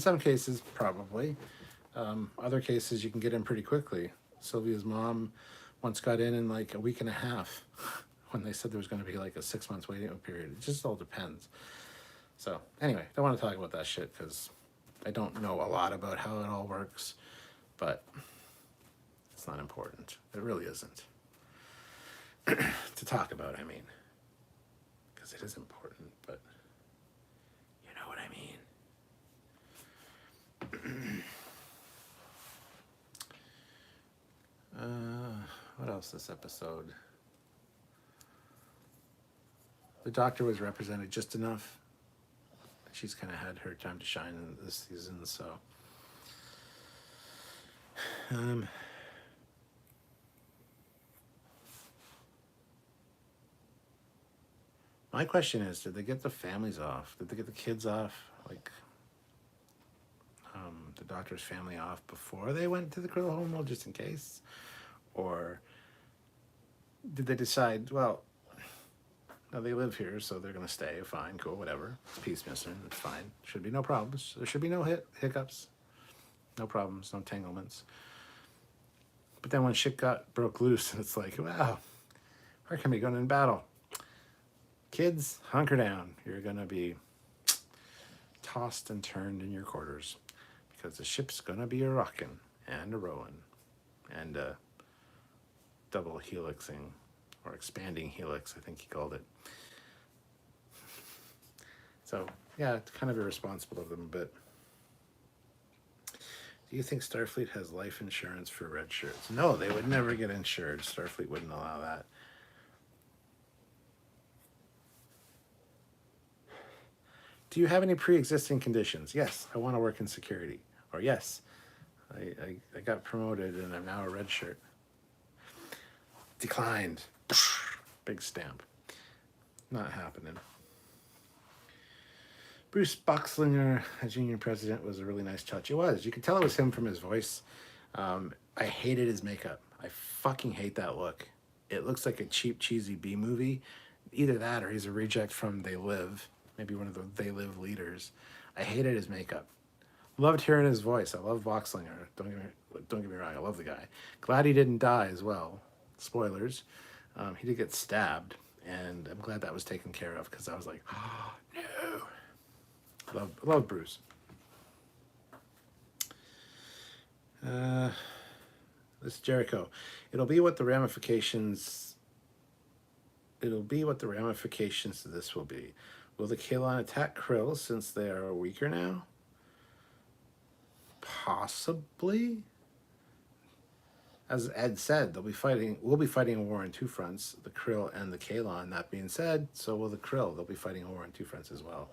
some cases, probably. Other cases, you can get in pretty quickly. Sylvia's mom once got in like a week and a half when they said there was going to be like a 6 months waiting period. It just all depends. So anyway, don't want to talk about that shit because I don't know a lot about how it all works, but it's not important. It really isn't. To talk about, I mean, because it is important, but you know what I mean. What else this episode? The Doctor was represented just enough. She's kind of had her time to shine in this season, so. My question is, did they get the families off? Did they get the kids off? Like, the Doctor's family off before they went to the Krill homeworld, just in case? Or did they decide, well, no, they live here, so they're going to stay. Fine, cool, whatever. It's peace mission. It's fine. Should be no problems. There should be no hiccups. No problems, no entanglements. But then when shit broke loose, it's like, wow, where can we go in battle? Kids, hunker down. You're going to be tossed and turned in your quarters, because the ship's gonna be a rockin' and a rollin' and a double helixing, or expanding helix, I think he called it. So, yeah, it's kind of irresponsible of them a bit. Do you think Starfleet has life insurance for red shirts? No, they would never get insured. Starfleet wouldn't allow that. Do you have any pre-existing conditions? Yes, I want to work in security. Or yes, I got promoted and I'm now a red shirt. Declined. Big stamp. Not happening. Bruce Boxlinger as union president was a really nice touch. It was. You could tell it was him from his voice. I hated his makeup. I fucking hate that look. It looks like a cheap, cheesy B movie. Either that or he's a reject from They Live. Maybe one of the They Live leaders. I hated his makeup. Loved hearing his voice. I love Boxlinger. Don't get me wrong. I love the guy. Glad he didn't die as well. Spoilers. He did get stabbed. And I'm glad that was taken care of, because I was like, oh, no. Love Bruce. This is Jericho. It'll be what the ramifications of this will be. Will the Kaylon attack Krill since they are weaker now? Possibly. As Ed said, we'll be fighting a war on two fronts, the Krill and the Kaylon. That being said, so will the Krill. They'll be fighting a war on two fronts as well.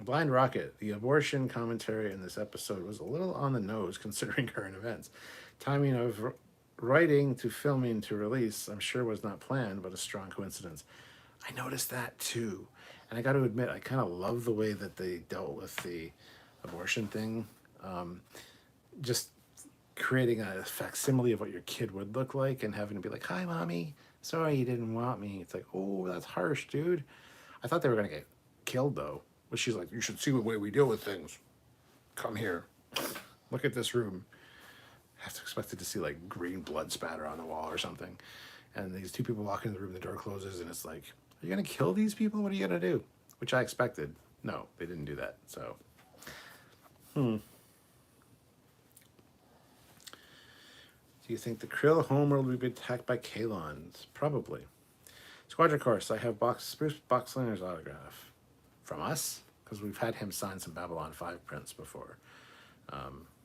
Blind Rocket. The abortion commentary in this episode was a little on the nose considering current events. Timing of writing to filming to release, I'm sure was not planned, but a strong coincidence. I noticed that too. And I got to admit, I kind of love the way that they dealt with the abortion thing. Just creating a facsimile of what your kid would look like and having to be like, hi, mommy, sorry you didn't want me. It's like, oh, that's harsh, dude. I thought they were going to get killed, though. But she's like, you should see the way we deal with things. Come here. Look at this room. I have to expect it to see, like, green blood spatter on the wall or something. And these two people walk into the room, the door closes, and it's like, are you going to kill these people? What are you going to do? Which I expected. No, they didn't do that. So, Do you think the Krill homeworld will be attacked by Kaylons? Probably. Squadron Course, I have Bruce Boxlinger's autograph. From us? Because we've had him sign some Babylon 5 prints before.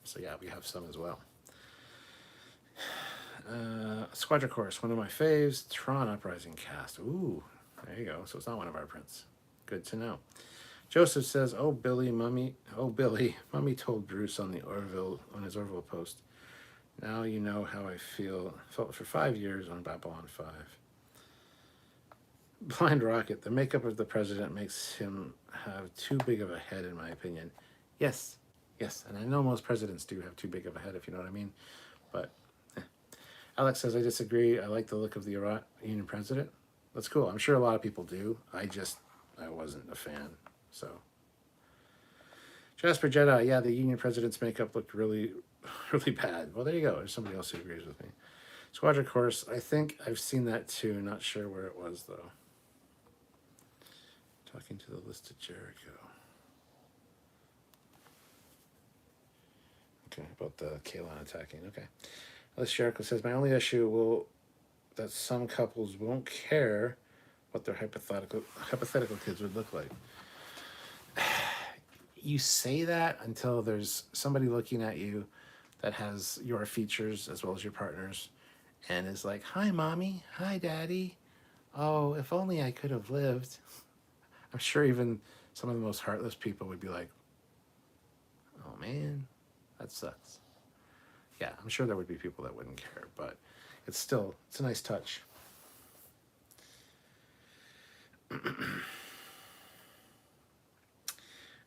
So yeah, we have some as well. Squadron Course, one of my faves, Tron Uprising cast. Ooh, there you go. So it's not one of our prints. Good to know. Joseph says, Billy, Mummy told Bruce on his Orville post. Now you know how I felt for 5 years on Babylon 5. Blind Rocket, the makeup of the president makes him have too big of a head, in my opinion. Yes, and I know most presidents do have too big of a head, if you know what I mean. But Alex says, I disagree. I like the look of the Union president. That's cool. I'm sure a lot of people do. I wasn't a fan. So, Jasper Jedi, yeah, the Union president's makeup looked really, really bad. Well, there you go. There's somebody else who agrees with me. Squadron Course, I think I've seen that too. Not sure where it was, though. Talking to the list of Jericho. Okay, about the Kaylon attacking. Okay. Alice Jericho says, my only issue that some couples won't care what their hypothetical kids would look like. You say that until there's somebody looking at you that has your features as well as your partner's and is like, hi, mommy. Hi, daddy. Oh, if only I could have lived. I'm sure even some of the most heartless people would be like, oh, man, that sucks. Yeah, I'm sure there would be people that wouldn't care, but it's a nice touch.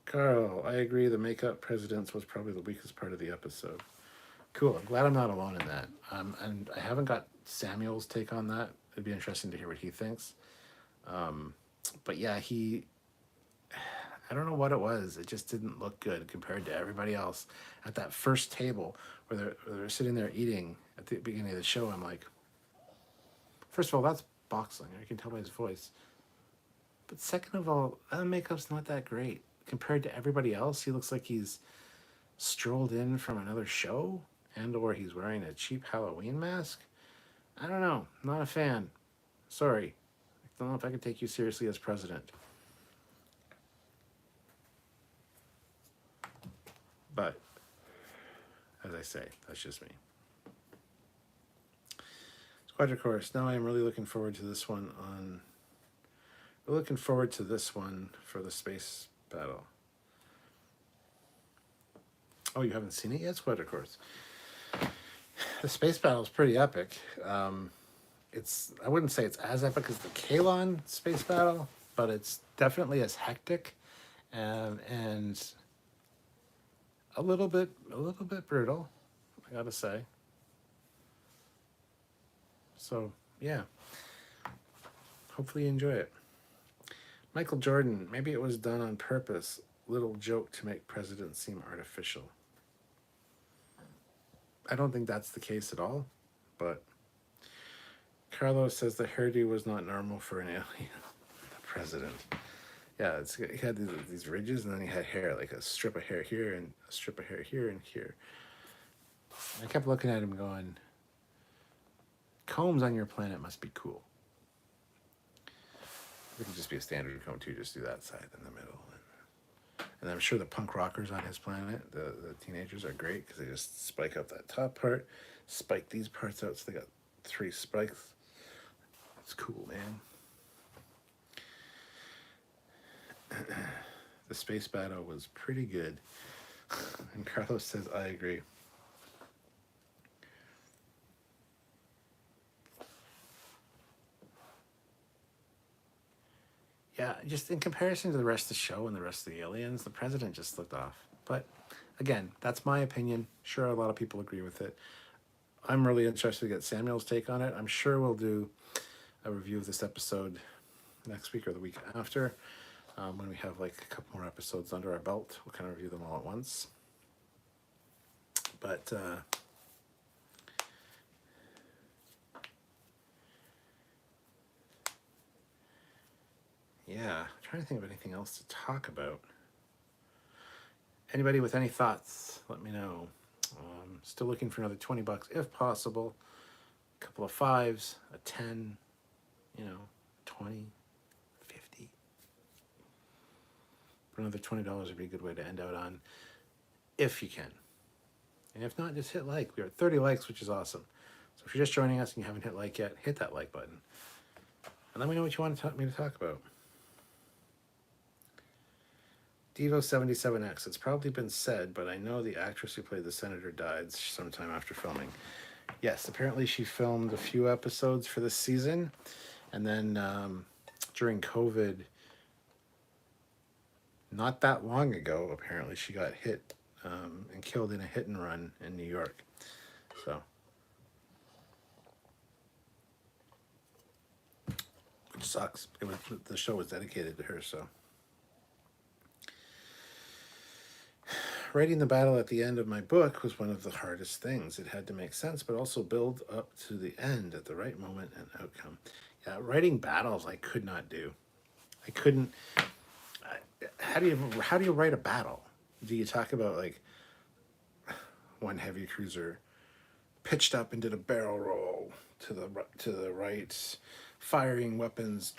Carl, I agree. The makeup presidents was probably the weakest part of the episode. Cool. I'm glad I'm not alone in that. And I haven't got Samuel's take on that. It'd be interesting to hear what he thinks. But yeah, I don't know what it was. It just didn't look good compared to everybody else. At that first table where they're sitting there eating at the beginning of the show, I'm like, first of all, that's Boxlinger. You can tell by his voice. But second of all, that makeup's not that great. Compared to everybody else, he looks like he's strolled in from another show, and or he's wearing a cheap Halloween mask. I don't know. Not a fan. Sorry. I don't know if I can take you seriously as president. But, as I say, that's just me. Squadron Course. Now I'm really looking forward to this one on... We're looking forward to this one for the space battle. Oh, you haven't seen it yet? Squadron Course. The space battle is pretty epic. I wouldn't say it's as epic as the Kalon space battle, but it's definitely as hectic and a little bit brutal, I gotta say. So yeah, hopefully you enjoy it. Michael Jordan, maybe it was done on purpose. Little joke to make president seem artificial. I don't think that's the case at all, but Carlos says the hairdo was not normal for an alien. The president. Yeah, he had these ridges, and then he had hair, like a strip of hair here, and a strip of hair here and here. I kept looking at him going, combs on your planet must be cool. It could just be a standard comb too, just do that side in the middle. And I'm sure the punk rockers on his planet, the teenagers, are great because they just spike up that top part, spike these parts out, so they got 3 spikes. It's cool, man. The space battle was pretty good. And Carlos says, I agree. Yeah, just in comparison to the rest of the show and the rest of the aliens, the president just looked off. But again, that's my opinion. Sure, a lot of people agree with it. I'm really interested to get Samuel's take on it. I'm sure we'll do a review of this episode next week or the week after. When we have like a couple more episodes under our belt, we'll kind of review them all at once. But yeah, I'm trying to think of anything else to talk about. Anybody with any thoughts, let me know. Still looking for another $20 if possible. A couple of 5s, a 10, 20, 50. But another $20 would be a good way to end out on, if you can. And if not, just hit like. We are at 30 likes, which is awesome. So if you're just joining us and you haven't hit like yet, hit that like button. And let me know what you want me to talk about. Devo77X, it's probably been said, but I know the actress who played the senator died sometime after filming. Yes, apparently she filmed a few episodes for this season, and then during COVID, not that long ago, apparently she got hit and killed in a hit and run in New York. So, which sucks. The show was dedicated to her, so. Writing the battle at the end of my book was one of the hardest things. It had to make sense, but also build up to the end at the right moment and outcome. Yeah, writing battles I could not do. I couldn't. How do you write a battle? Do you talk about like one heavy cruiser pitched up and did a barrel roll to the right, firing weapons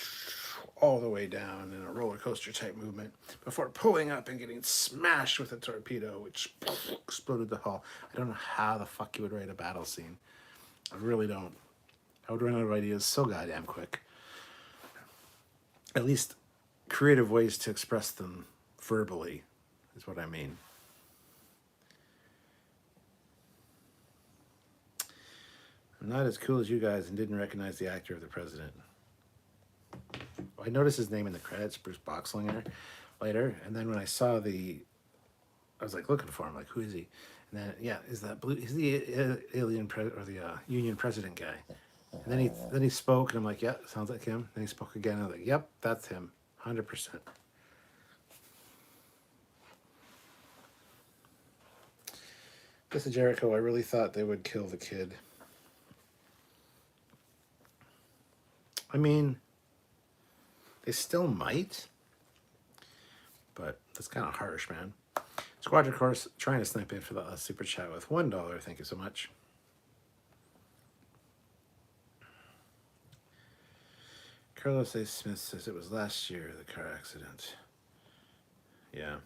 all the way down in a roller coaster type movement before pulling up and getting smashed with a torpedo, which exploded the hull? I don't know how the fuck you would write a battle scene. I really don't. I would run out of ideas so goddamn quick. At least creative ways to express them verbally is what I mean. I'm not as cool as you guys and didn't recognize the actor of the president. I noticed his name in the credits, Bruce Boxlinger, later, and then when I saw I was like looking for him, like who is he? And then is that Blue? He's the Union president guy. And then he spoke, and I'm like, yeah, sounds like him. Then he spoke again, and I was like, yep, that's him, 100%. This is Jericho. I really thought they would kill the kid. They still might, but that's kind of harsh, man. Squadron Course trying to snipe in for the super chat with $1. Thank you so much. Carlos A. Smith says it was last year, the car accident. Yeah.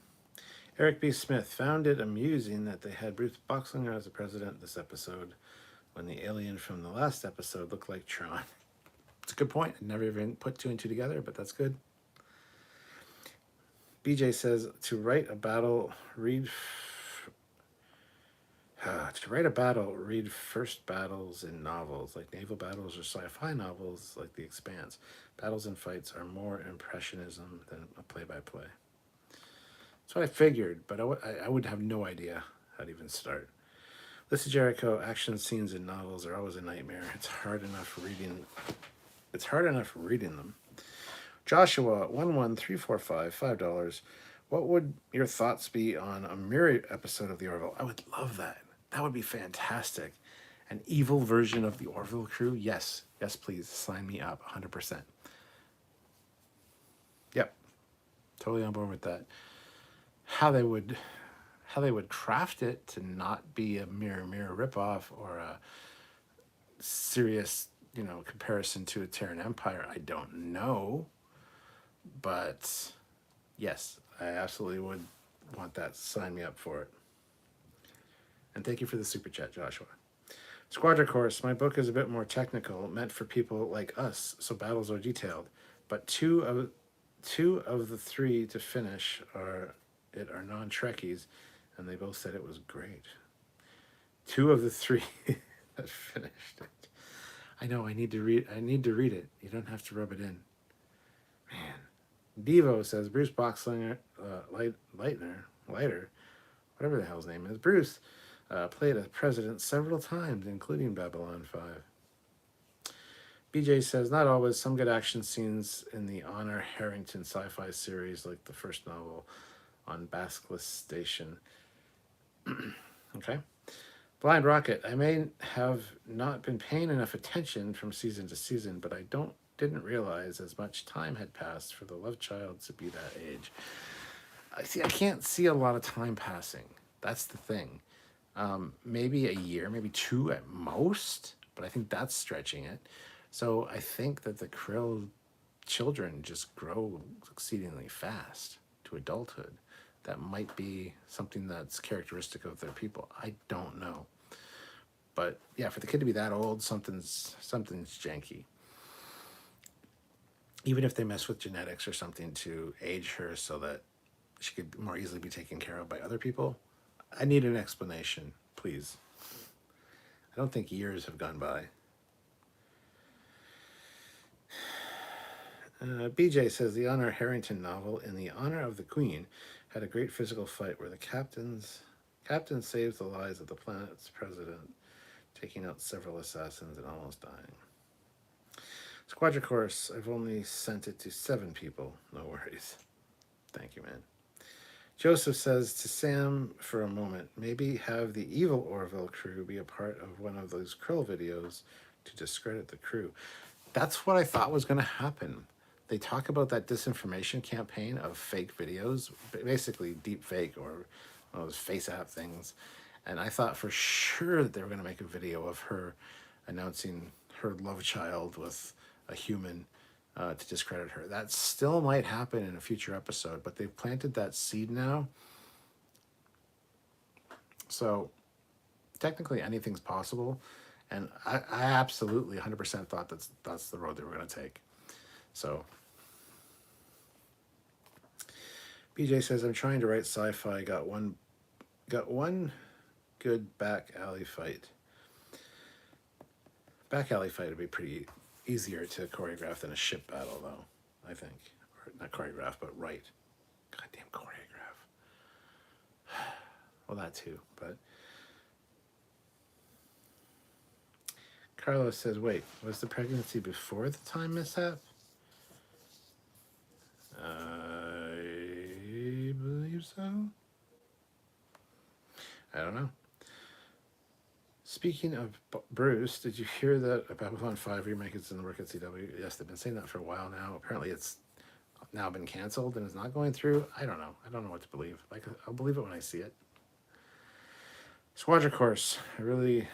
Eric B. Smith found it amusing that they had Bruce Boxlinger as the president this episode when the alien from the last episode looked like Tron. It's a good point. I never even put two and two together, but that's good. BJ says to write a battle, read first battles in novels, like naval battles or sci-fi novels like The Expanse. Battles and fights are more impressionism than a play-by-play. That's what I figured, but I would have no idea how to even start. Listen, Jericho, action scenes in novels are always a nightmare. It's hard enough reading them. Joshua 11345, $5. What would your thoughts be on a mirror episode of the Orville? I would love that. That would be fantastic. An evil version of the Orville crew? Yes. Yes, please. Sign me up 100%. Yep. Totally on board with that. How they would craft it to not be a mirror ripoff or a serious, comparison to a Terran Empire, I don't know. But yes, I absolutely would want that. Sign me up for it. And thank you for the super chat, Joshua. Squadron Course, my book is a bit more technical, meant for people like us, so battles are detailed. But two of the three to finish are non-Trekkies, and they both said it was great. Two of the three that finished it. I know, I need to read it. You don't have to rub it in. Man. Devo says Bruce Boxlinger, Leiter, whatever the hell his name is, Bruce, played a president several times, including Babylon 5. BJ says, not always. Some good action scenes in the Honor Harrington sci-fi series, like the first novel on Baskless Station. Okay. Blind Rocket, I may have not been paying enough attention from season to season, but I didn't realize as much time had passed for the love child to be that age. I can't see a lot of time passing. That's the thing. Maybe a year, maybe two at most, but I think that's stretching it. So I think that the Krill children just grow exceedingly fast to adulthood. That might be something that's characteristic of their people. I don't know. But yeah, for the kid to be that old, something's janky. Even if they mess with genetics or something to age her so that she could more easily be taken care of by other people, I need an explanation, please. I don't think years have gone by. BJ says the Honor Harrington novel, In the Honor of the Queen, had a great physical fight where the captain saves the lives of the planet's president, taking out several assassins and almost dying. Squadron Course, I've only sent it to 7 people. No worries. Thank you, man. Joseph says to Sam for a moment, maybe have the evil Orville crew be a part of one of those Krill videos to discredit the crew. That's what I thought was going to happen. They talk about that disinformation campaign of fake videos, basically deep fake or one of those face app things. And I thought for sure that they were going to make a video of her announcing her love child with a human to discredit her. That still might happen in a future episode, but they've planted that seed now. So technically anything's possible. And I absolutely 100% thought that's the road they were going to take. So BJ says, I'm trying to write sci-fi. Got one good back alley fight. Back alley fight would be pretty easier to choreograph than a ship battle, though, I think. Or not choreograph, but write. Goddamn choreograph. Well, that too, but... Carlos says, wait, was the pregnancy before the time mishap? I believe so. I don't know. Speaking of Bruce, did you hear that a Babylon 5 remake is in the work at CW? Yes, they've been saying that for a while now. Apparently it's now been canceled and is not going through. I don't know. I don't know what to believe. Like, I'll believe it when I see it. Squadron Course. I really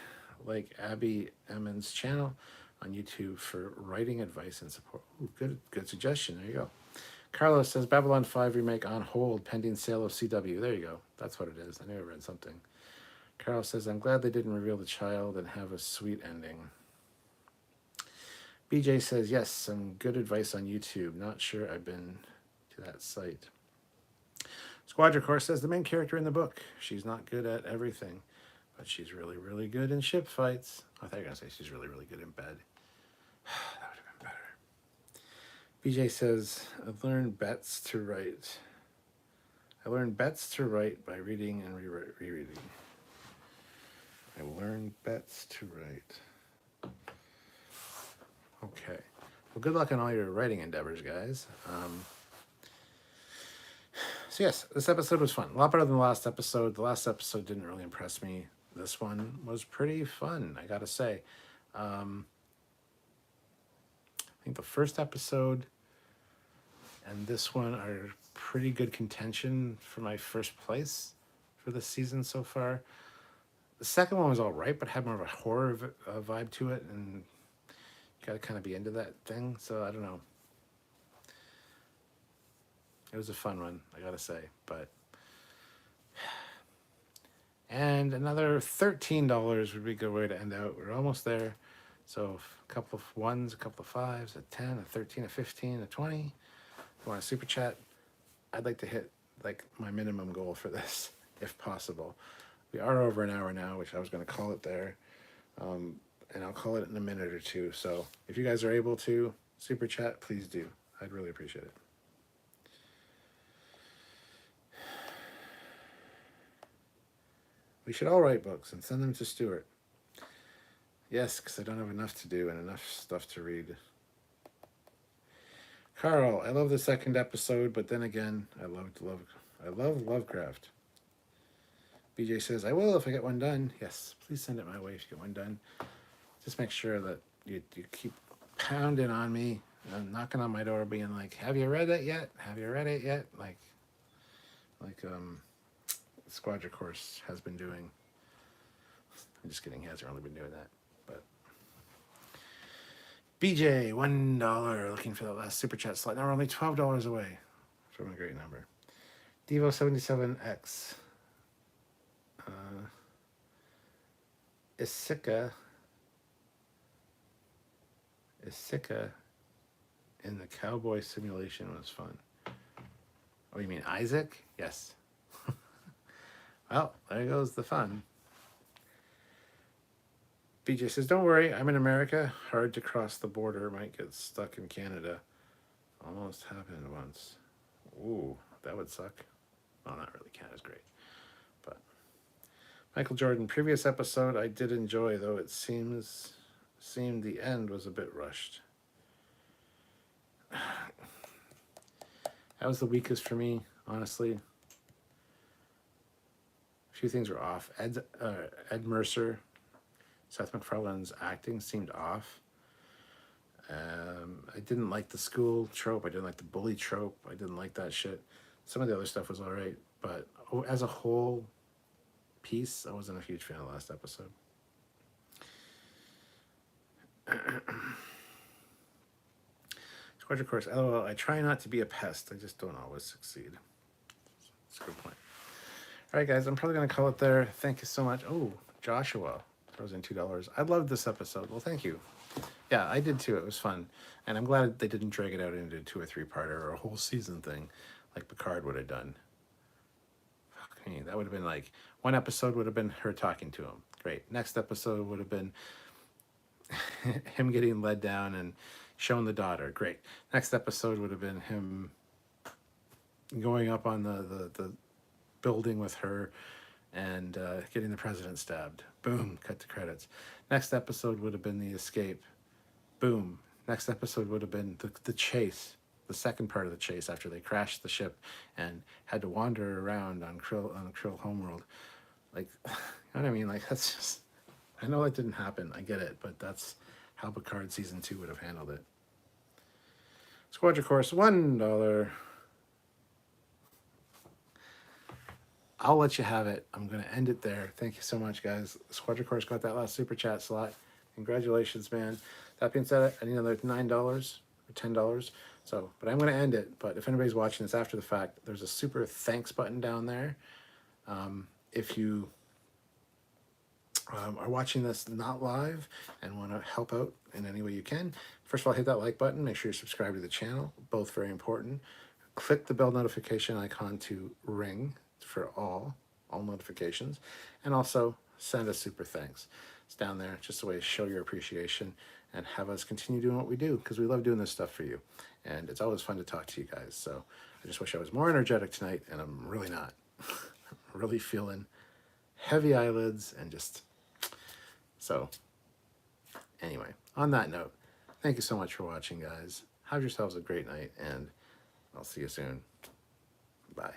like Abby Emmons' channel on YouTube for writing advice and support. Ooh, good suggestion. There you go. Carlos says Babylon 5 remake on hold pending sale of CW. There you go. That's what it is. I knew I read something. Carlos says, I'm glad they didn't reveal the child and have a sweet ending. BJ says, yes, some good advice on YouTube. Not sure I've been to that site. Squadron Course says the main character in the book. She's not good at everything, but she's really, really good in ship fights. I thought you were going to say she's really, really good in bed. That would have been better. BJ says, I've learned bets to write. I learned bets to write by reading and rereading. I learned bets to write. Okay. Well, good luck on all your writing endeavors, guys. So yes, this episode was fun. A lot better than the last episode. The last episode didn't really impress me. This one was pretty fun, I gotta say. I think the first episode and this one are pretty good contention for my first place for this season so far. The second one was all right, but had more of a horror vibe to it, and you got to kind of be into that thing. So I don't know. It was a fun one, I got to say. But and another $13 would be a good way to end out. We're almost there. So a couple of ones, a couple of fives, a 10, a 13, a 15, a 20. If you want a super chat, I'd like to hit like my minimum goal for this, if possible. We are over an hour now, which I was going to call it there. And I'll call it in a minute or two. So if you guys are able to super chat, please do. I'd really appreciate it. We should all write books and send them to Stuart. Yes, because I don't have enough to do and enough stuff to read. Carl, I love the second episode, but then again, I love Lovecraft. BJ says, I will if I get one done. Yes, please send it my way if you get one done. Just make sure that you keep pounding on me and knocking on my door being like, have you read it yet? Have you read it yet? Like Squadron Course has been doing. I'm just kidding, he hasn't really been doing that. But BJ, $1 looking for the last super chat slot. Now we're only $12 away from a great number. Devo77X. Isika in the cowboy simulation was fun. Oh, you mean Isaac? Yes. Well, there goes the fun. BJ says, don't worry, I'm in America. Hard to cross the border. Might get stuck in Canada. Almost happened once. Ooh, that would suck. Well, not really. Canada's great. But Michael Jordan, previous episode I did enjoy, though it seemed the end was a bit rushed. That was the weakest for me, honestly. A few things were off. Ed Mercer, Seth MacFarlane's acting seemed off. I didn't like the school trope. I didn't like the bully trope. I didn't like that shit. Some of the other stuff was all right, but as a whole piece, I wasn't a huge fan of the last episode. Squadron Course, LOL, I try not to be a pest. I just don't always succeed. That's a good point. All right, guys, I'm probably going to call it there. Thank you so much. Oh, Joshua throws in $2. I loved this episode. Well, thank you. Yeah, I did too. It was fun. And I'm glad they didn't drag it out into a 2 or 3-parter or a whole season thing like Picard would have done. Fuck me. That would have been like, one episode would have been her talking to him. Great. Next episode would have been him getting led down and showing the daughter. Great. Next episode would have been him going up on the building with her and getting the president stabbed. Boom. Cut to credits. Next episode would have been the escape. Boom. Next episode would have been the chase. The second part of the chase after they crashed the ship and had to wander around on Krill homeworld. Like, you know what I mean? Like, that's just... I know that didn't happen. I get it. But that's how Picard Season 2 would have handled it. Squadron Course, $1. I'll let you have it. I'm going to end it there. Thank you so much, guys. Squadron Course got that last super chat slot. Congratulations, man. That being said, I need another $9 or $10. So, but I'm going to end it. But if anybody's watching this after the fact, there's a super thanks button down there. If you are watching this not live and want to help out in any way you can, first of all, hit that like button. Make sure you subscribe to the channel. Both very important. Click the bell notification icon to ring for all notifications, and also send us super thanks. It's down there, just a way to show your appreciation and have us continue doing what we do, because we love doing this stuff for you, and it's always fun to talk to you guys. So I just wish I was more energetic tonight, and I'm really not. I'm really feeling heavy eyelids and just so anyway, on that note, thank you so much for watching, guys. Have yourselves a great night, and I'll see you soon. Bye.